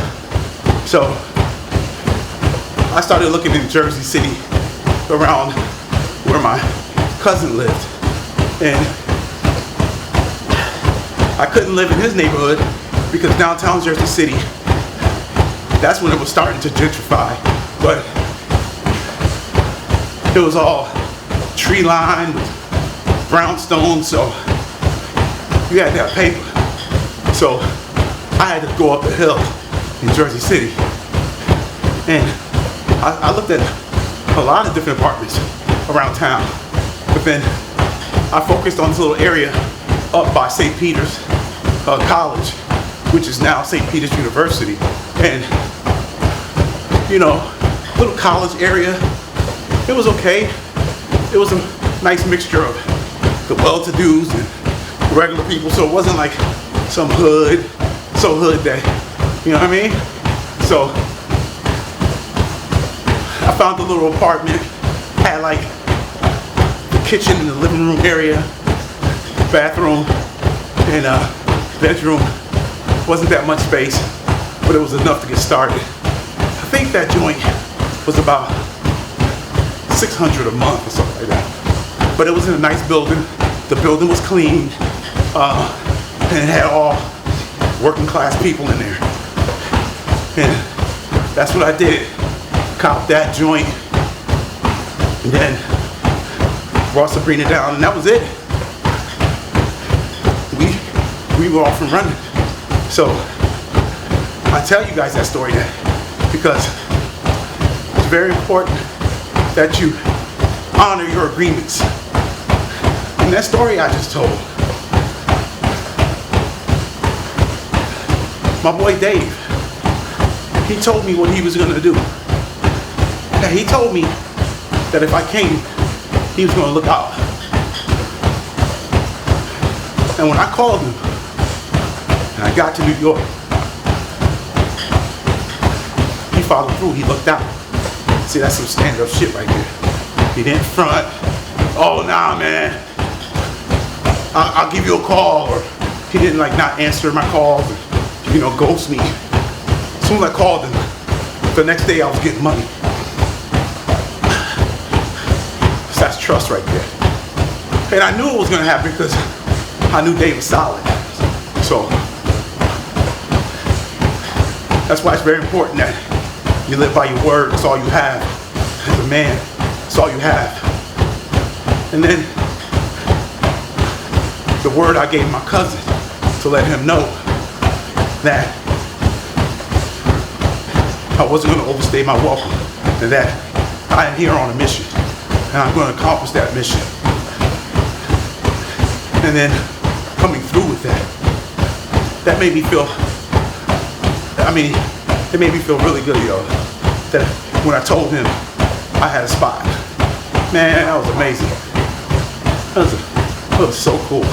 So I started looking in Jersey City around where my cousin lived, and I couldn't live in his neighborhood because downtown Jersey City, that's when it was starting to gentrify, but it was all tree lined with brownstone, so you had to have paper. So I had to go up the hill in Jersey City. And I looked at a lot of different apartments around town, but then I focused on this little area up by St. Peter's College, which is now St. Peter's University. And, you know, little college area, it was okay. It was a nice mixture of the well-to-dos and regular people, so it wasn't like some hood, so hood that, you know what I mean? So I found the little apartment, had like the kitchen and the living room area, bathroom, and bedroom. Wasn't that much space, but it was enough to get started. I think that joint was about $600 a month or something like that. But it was in a nice building. The building was clean, and it had all working class people in there. And that's what I did. Copped that joint, and then brought Sabrina down, and that was it. We were off and running. So I tell you guys that story because it's very important that you honor your agreements. And that story I just told, my boy Dave, he told me what he was gonna do. And he told me that if I came, he was gonna look out. And when I called him, and I got to New York, he followed through, he looked out. See, that's some stand-up shit right there. He didn't front, oh nah man, I'll give you a call, or he didn't like not answer my calls, or, you know, ghost me. As soon as I called him, the next day I was getting money. So that's trust right there. And I knew it was gonna happen because I knew Dave was solid. So that's why it's very important that you live by your word. It's all you have. As a man, it's all you have. And then the word I gave my cousin to let him know that I wasn't going to overstay my welcome, and that I am here on a mission, and I'm going to accomplish that mission. And then coming through with that made me feel, it made me feel really good, yo. That when I told him I had a spot, man, that was amazing. That was so cool.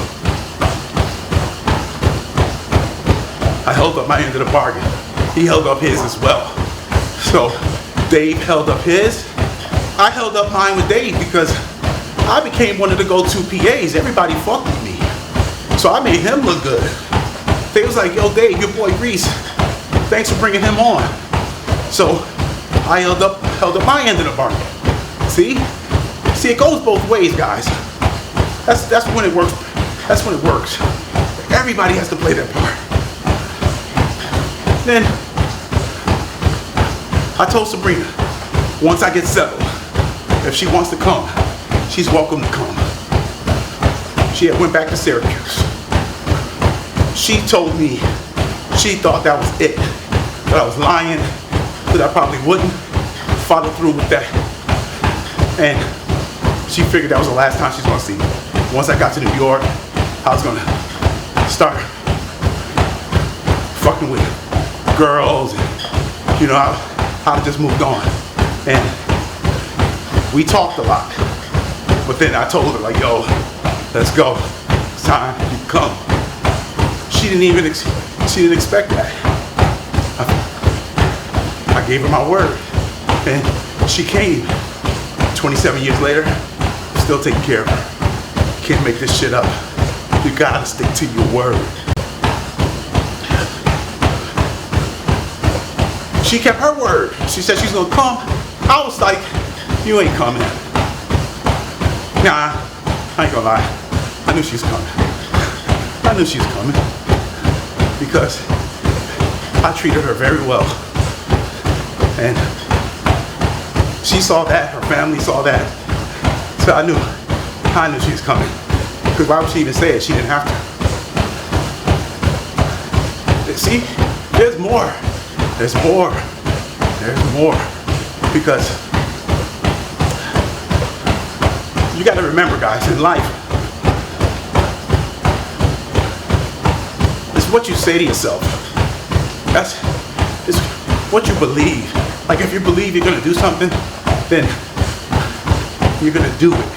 I held up my end of the bargain. He held up his as well. So Dave held up his. I held up mine with Dave because I became one of the go-to PAs. Everybody fucked with me. So I made him look good. They was like, yo Dave, your boy Reese, thanks for bringing him on. So I held up my end of the bargain. See, it goes both ways, guys. That's when it works. That's when it works. Everybody has to play their part. Then I told Sabrina, once I get settled, if she wants to come, she's welcome to come. She had went back to Syracuse. She told me she thought that was it, that I was lying, that I probably wouldn't follow through with that. And she figured that was the last time she's gonna see me. Once I got to New York, I was gonna start fucking with girls, and, you know, I just moved on. And we talked a lot, but then I told her, like, yo, let's go, it's time, you come. She didn't expect that. I gave her my word, and she came. 27 years later, still taking care of her. Can't make this shit up. You gotta stick to your word. She kept her word. She said she's gonna come. I was like, you ain't coming. Nah, I ain't gonna lie. I knew she was coming. I knew she was coming because I treated her very well. And she saw that, her family saw that. So I knew she was coming. Because why would she even say it? She didn't have to. See, there's more There's more. There's more. Because you got to remember, guys, in life, it's what you say to yourself. It's what you believe. Like if you believe you're going to do something, then you're going to do it.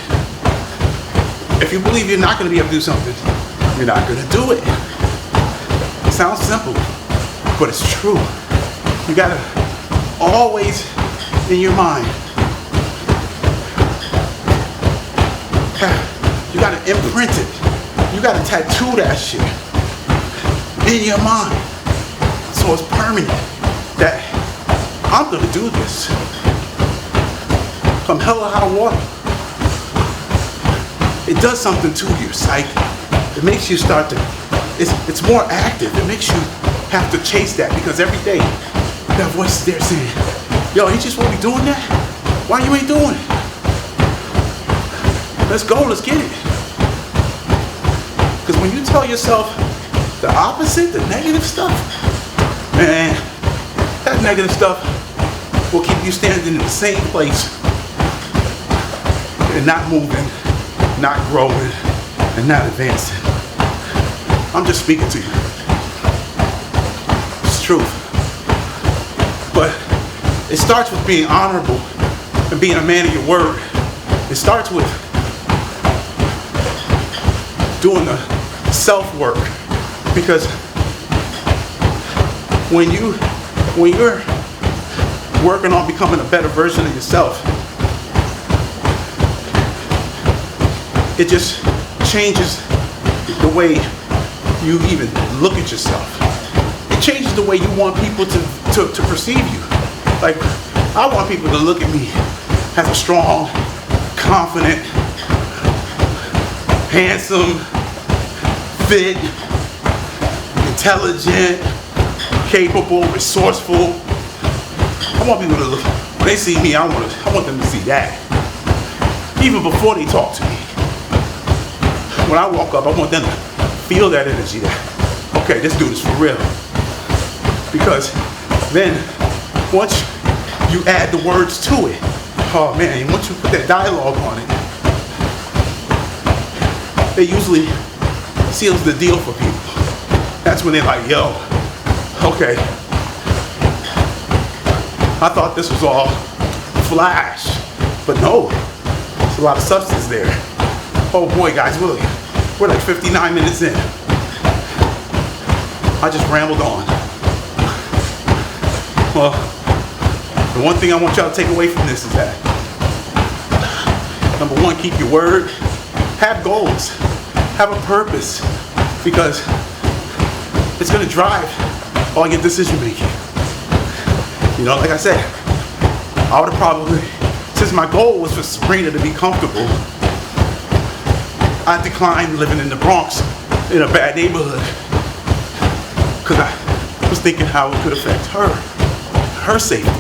If you believe you're not going to be able to do something, you're not going to do it. It sounds simple, but it's true. You got to always, in your mind, you got to imprint it. You got to tattoo that shit in your mind. So it's permanent that I'm going to do this. Come hell or high water. It does something to your psyche. It makes you start to, it's more active. It makes you have to chase that because every day that voice is there saying, yo, you just want to be doing that? Why you ain't doing it? Let's go, let's get it. Because when you tell yourself the opposite, the negative stuff, man, that negative stuff will keep you standing in the same place and not moving, not growing, and not advancing. I'm just speaking to you. It's truth. But it starts with being honorable and being a man of your word. It starts with doing the self-work. Because when you're working on becoming a better version of yourself, it just changes the way you even look at yourself. It changes the way you want people to perceive you. Like, I want people to look at me as a strong, confident, handsome, fit, intelligent, capable, resourceful. I want people to look, when they see me, I want them to see that. Even before they talk to me. When I walk up, I want them to feel that energy that, okay, this dude is for real. Because then, once you add the words to it, oh man, once you put that dialogue on it, it usually seals the deal for people. That's when they're like, yo, okay, I thought this was all flash, but no, there's a lot of substance there. Oh boy, guys, we're like 59 minutes in. I just rambled on. Well, the one thing I want y'all to take away from this is that, number one, keep your word, have goals, have a purpose, because it's going to drive all your decision making. You know, like I said, I would have probably, since my goal was for Sabrina to be comfortable, I declined living in the Bronx in a bad neighborhood because I was thinking how it could affect her safety.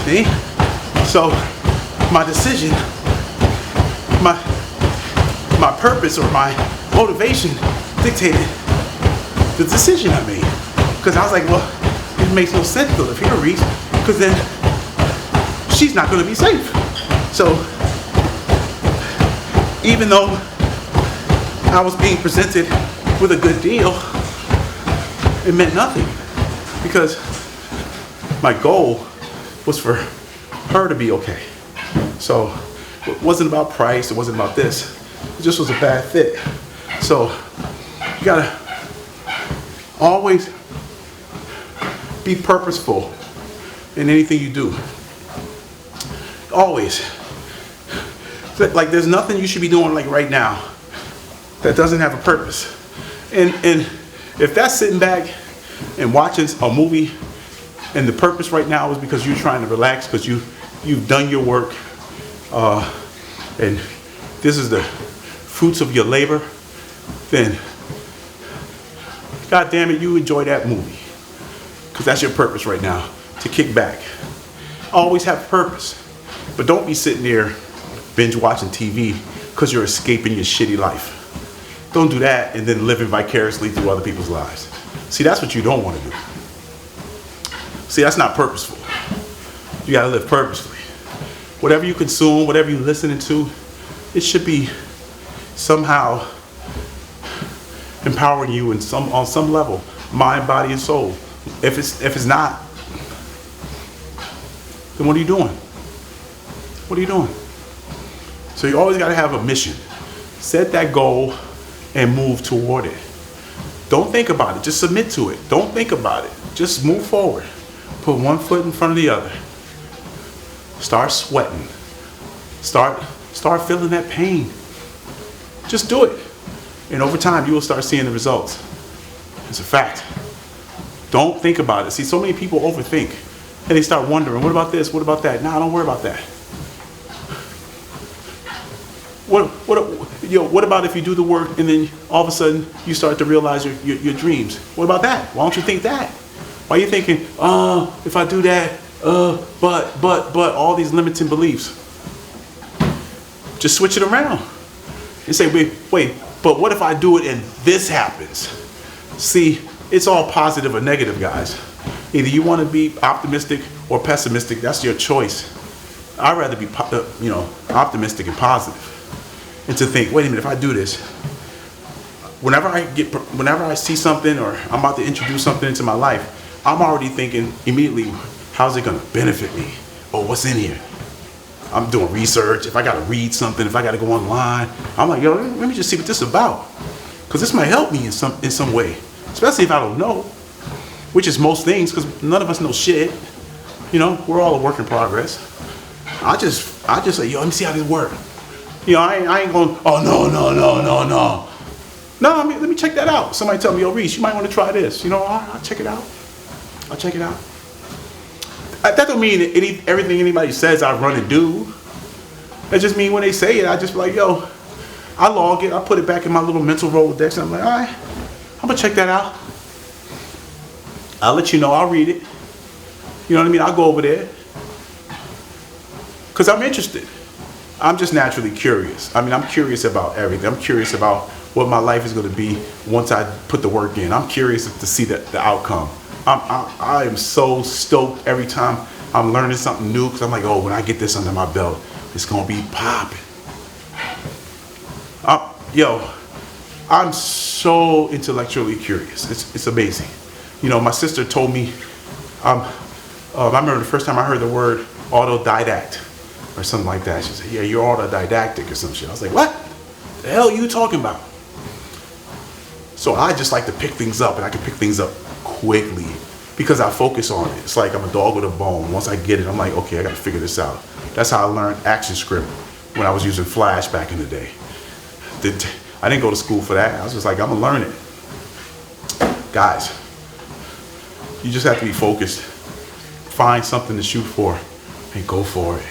See? So my decision, my purpose or my motivation dictated the decision I made. Because I was like, well, it makes no sense to live here, Reese, because then she's not going to be safe. So even though I was being presented with a good deal, it meant nothing because my goal was for her to be okay. So it wasn't about price, it wasn't about this. It just was a bad fit. So you gotta always be purposeful in anything you do. Always. Like there's nothing you should be doing like right now that doesn't have a purpose. And if that's sitting back and watching a movie and the purpose right now is because you're trying to relax because you've done your work and this is the fruits of your labor, then God damn it, you enjoy that movie because that's your purpose right now, to kick back. Always have purpose, but don't be sitting there binge watching TV because you're escaping your shitty life. Don't do that and then living vicariously through other people's lives. See, that's what you don't want to do. See, that's not purposeful. You gotta live purposefully. Whatever you consume, whatever you're listening to, it should be somehow empowering you on some level, mind, body, and soul. If it's not, then what are you doing? What are you doing? So you always got to have a mission. Set that goal and move toward it. Don't think about it. Just submit to it. Don't think about it. Just move forward. Put one foot in front of the other. Start sweating. Start feeling that pain. Just do it. And over time, you will start seeing the results. It's a fact. Don't think about it. See, so many people overthink. And they start wondering, what about this? What about that? Nah, don't worry about that. What about if you do the work and then all of a sudden you start to realize your dreams? What about that? Why don't you think that? Why are you thinking, if I do that, but all these limiting beliefs? Just switch it around and say, wait, but what if I do it and this happens? See, it's all positive or negative, guys. Either you want to be optimistic or pessimistic. That's your choice. I'd rather be, optimistic and positive. And to think, wait a minute, if I do this, whenever I see something or I'm about to introduce something into my life, I'm already thinking immediately, how's it going to benefit me? Oh, what's in here? I'm doing research. If I got to read something, if I got to go online, I'm like, let me just see what this is about. Because this might help me in some way, especially if I don't know, which is most things, because none of us know shit. We're all a work in progress. I just say, let me see how this works. I ain't going, oh, no. No, let me check that out. Somebody tell me, Reese, you might want to try this. I'll check it out. That don't mean everything anybody says I run and do. That just mean when they say it, I just be like, I log it, I put it back in my little mental Rolodex, and I'm like, all right, I'm going to check that out. I'll let you know, I'll read it. You know what I mean? I'll go over there. Because I'm interested. I'm just naturally curious. I'm curious about everything. I'm curious about what my life is going to be once I put the work in. I'm curious to see the outcome. I am so stoked every time I'm learning something new, because I'm like, when I get this under my belt, it's going to be popping. I'm so intellectually curious. It's amazing. My sister told me, I remember the first time I heard the word autodidact or something like that. She said, yeah, you're autodidactic or some shit. I was like, what the hell are you talking about? So I just like to pick things up, and I can pick things up quickly because I focus on it. It's like I'm a dog with a bone. Once I get it, I'm like, okay, I got to figure this out. That's how I learned action script when I was using Flash back in the day. I didn't go to school for that. I was just like, I'm going to learn it. Guys, you just have to be focused. Find something to shoot for and go for it.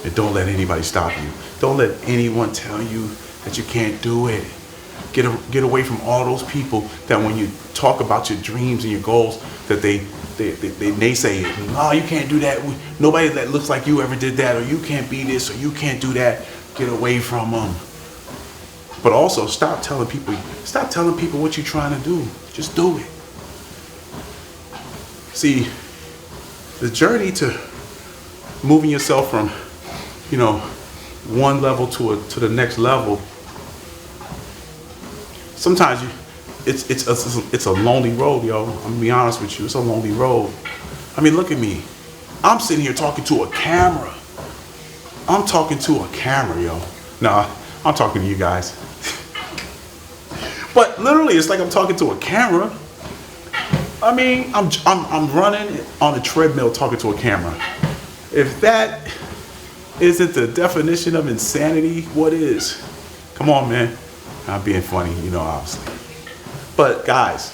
And don't let anybody stop you. Don't let anyone tell you that you can't do it. Get away from all those people that when you talk about your dreams and your goals, that they say, no, you can't do that. Nobody that looks like you ever did that, or you can't be this, or you can't do that. Get away from them. But also stop telling people what you're trying to do. Just do it. See, the journey to moving yourself from, one level to the next level, sometimes it's a lonely road, yo. I'm gonna be honest with you. It's a lonely road. Look at me. I'm sitting here talking to a camera. I'm talking to a camera, yo. Nah, I'm talking to you guys. But literally, it's like I'm talking to a camera. I'm running on a treadmill talking to a camera. If that isn't the definition of insanity, what is? Come on, man. I'm being funny, obviously. But guys,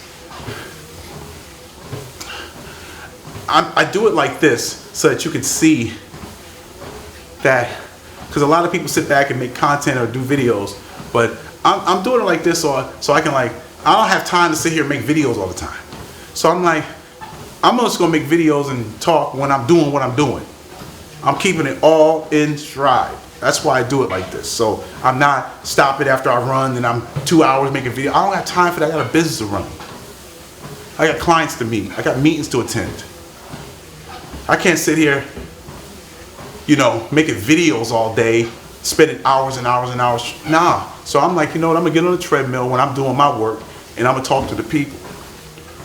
I do it like this so that you can see that, because a lot of people sit back and make content or do videos, but I'm doing it like this so I can, I don't have time to sit here and make videos all the time. So I'm like, I'm just gonna make videos and talk when I'm doing what I'm doing. I'm keeping it all in stride. That's why I do it like this. So I'm not stopping after I run and I'm 2 hours making video. I don't have time for that. I got a business to run. I got clients to meet. I got meetings to attend. I can't sit here, making videos all day, spending hours and hours and hours. Nah. So I'm like, you know what? I'm gonna get on the treadmill when I'm doing my work, and I'm gonna talk to the people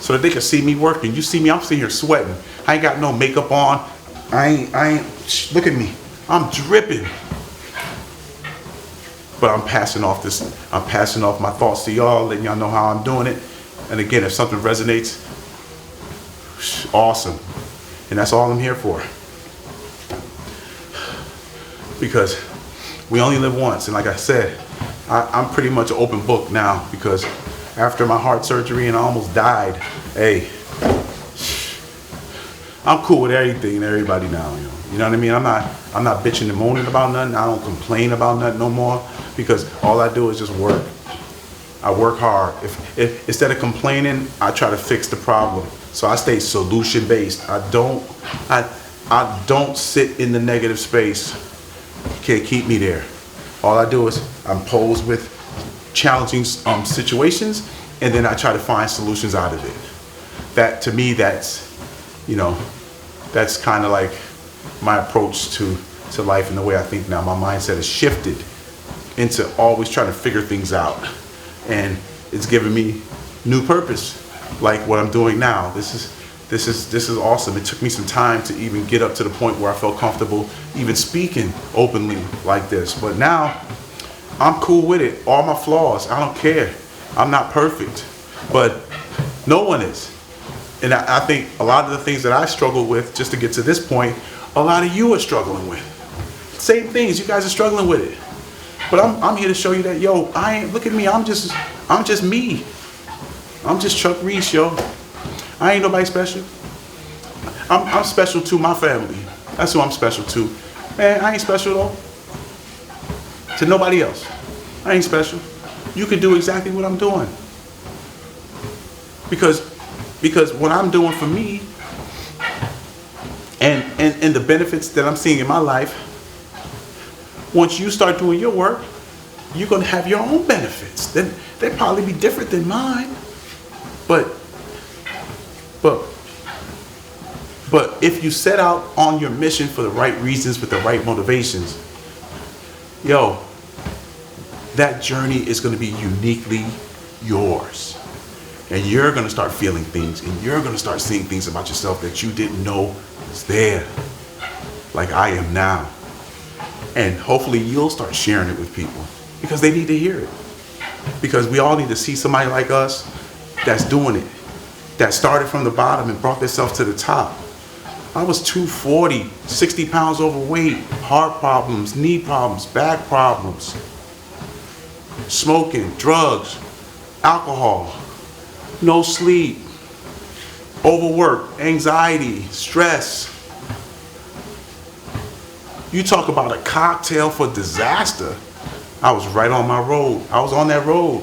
so that they can see me working. You see me, I'm sitting here sweating. I ain't got no makeup on. I ain't. Look at me. I'm dripping. But I'm passing off my thoughts to y'all, letting y'all know how I'm doing it. And again, if something resonates, awesome. And that's all I'm here for. Because we only live once. And like I said, I'm pretty much an open book now, because after my heart surgery and I almost died, hey, I'm cool with everything and everybody now. You know what I mean? I'm not bitching and moaning about nothing. I don't complain about nothing no more, because all I do is just work. I work hard. If instead of complaining, I try to fix the problem. So I stay solution based. I don't sit in the negative space. You can't keep me there. All I do is I'm posed with challenging situations, and then I try to find solutions out of it. That, to me, that's kind of like my approach to life and the way I think now. My mindset has shifted into always trying to figure things out, and it's given me new purpose, like what I'm doing now. This is awesome. It took me some time to even get up to the point where I felt comfortable even speaking openly like this, but now I'm cool with it. All my flaws, I don't care. I'm not perfect, but no one is. And I think a lot of the things that I struggled with just to get to this point, a lot of you are struggling with. Same things, you guys are struggling with it. But I'm here to show you that, look at me, I'm just me. I'm just Chuck Reese, I ain't nobody special. I'm special to my family. That's who I'm special to. Man, I ain't special though. To nobody else. I ain't special. You can do exactly what I'm doing. Because what I'm doing for me and the benefits that I'm seeing in my life, once you start doing your work, you're going to have your own benefits. Then they'll probably be different than mine. But if you set out on your mission for the right reasons, with the right motivations, that journey is going to be uniquely yours. And you're going to start feeling things, and you're going to start seeing things about yourself that you didn't know was there, like I am now. And hopefully you'll start sharing it with people, because they need to hear it. Because we all need to see somebody like us that's doing it, that started from the bottom and brought themselves to the top. I was 240, 60 pounds overweight, heart problems, knee problems, back problems, smoking, drugs, alcohol, no sleep, overwork, anxiety, stress. You talk about a cocktail for disaster. I was right on my road. I was on that road,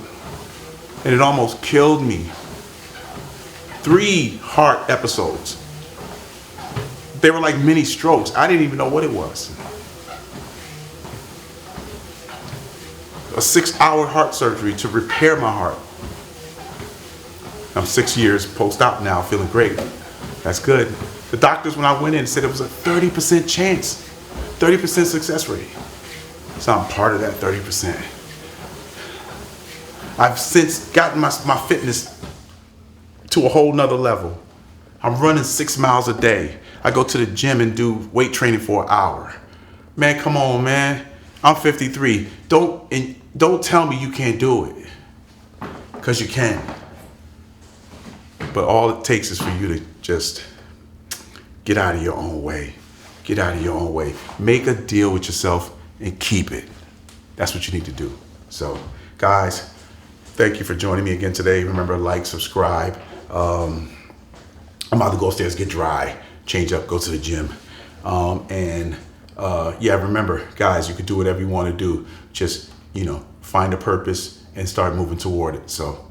and it almost killed me. 3 heart episodes. They were like mini strokes. I didn't even know what it was. A 6-hour heart surgery to repair my heart. I'm 6 years post-op now, feeling great. That's good. The doctors, when I went in, said it was a 30% chance, 30% success rate. So I'm part of that 30%. I've since gotten my fitness to a whole nother level. I'm running 6 miles a day. I go to the gym and do weight training for an hour. Man, come on, man. I'm 53. Don't tell me you can't do it, because you can. But all it takes is for you to just get out of your own way. Get out of your own way. Make a deal with yourself and keep it. That's what you need to do. So, guys, thank you for joining me again today. Remember, like, subscribe. I'm about to go upstairs, get dry, change up, go to the gym. Remember, guys, you can do whatever you want to do. Just, find a purpose and start moving toward it. So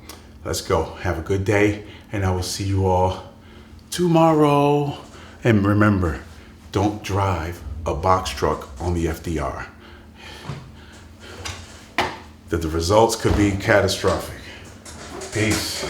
let's go. Have a good day, and I will see you all tomorrow. And remember, don't drive a box truck on the FDR. The results could be catastrophic. Peace.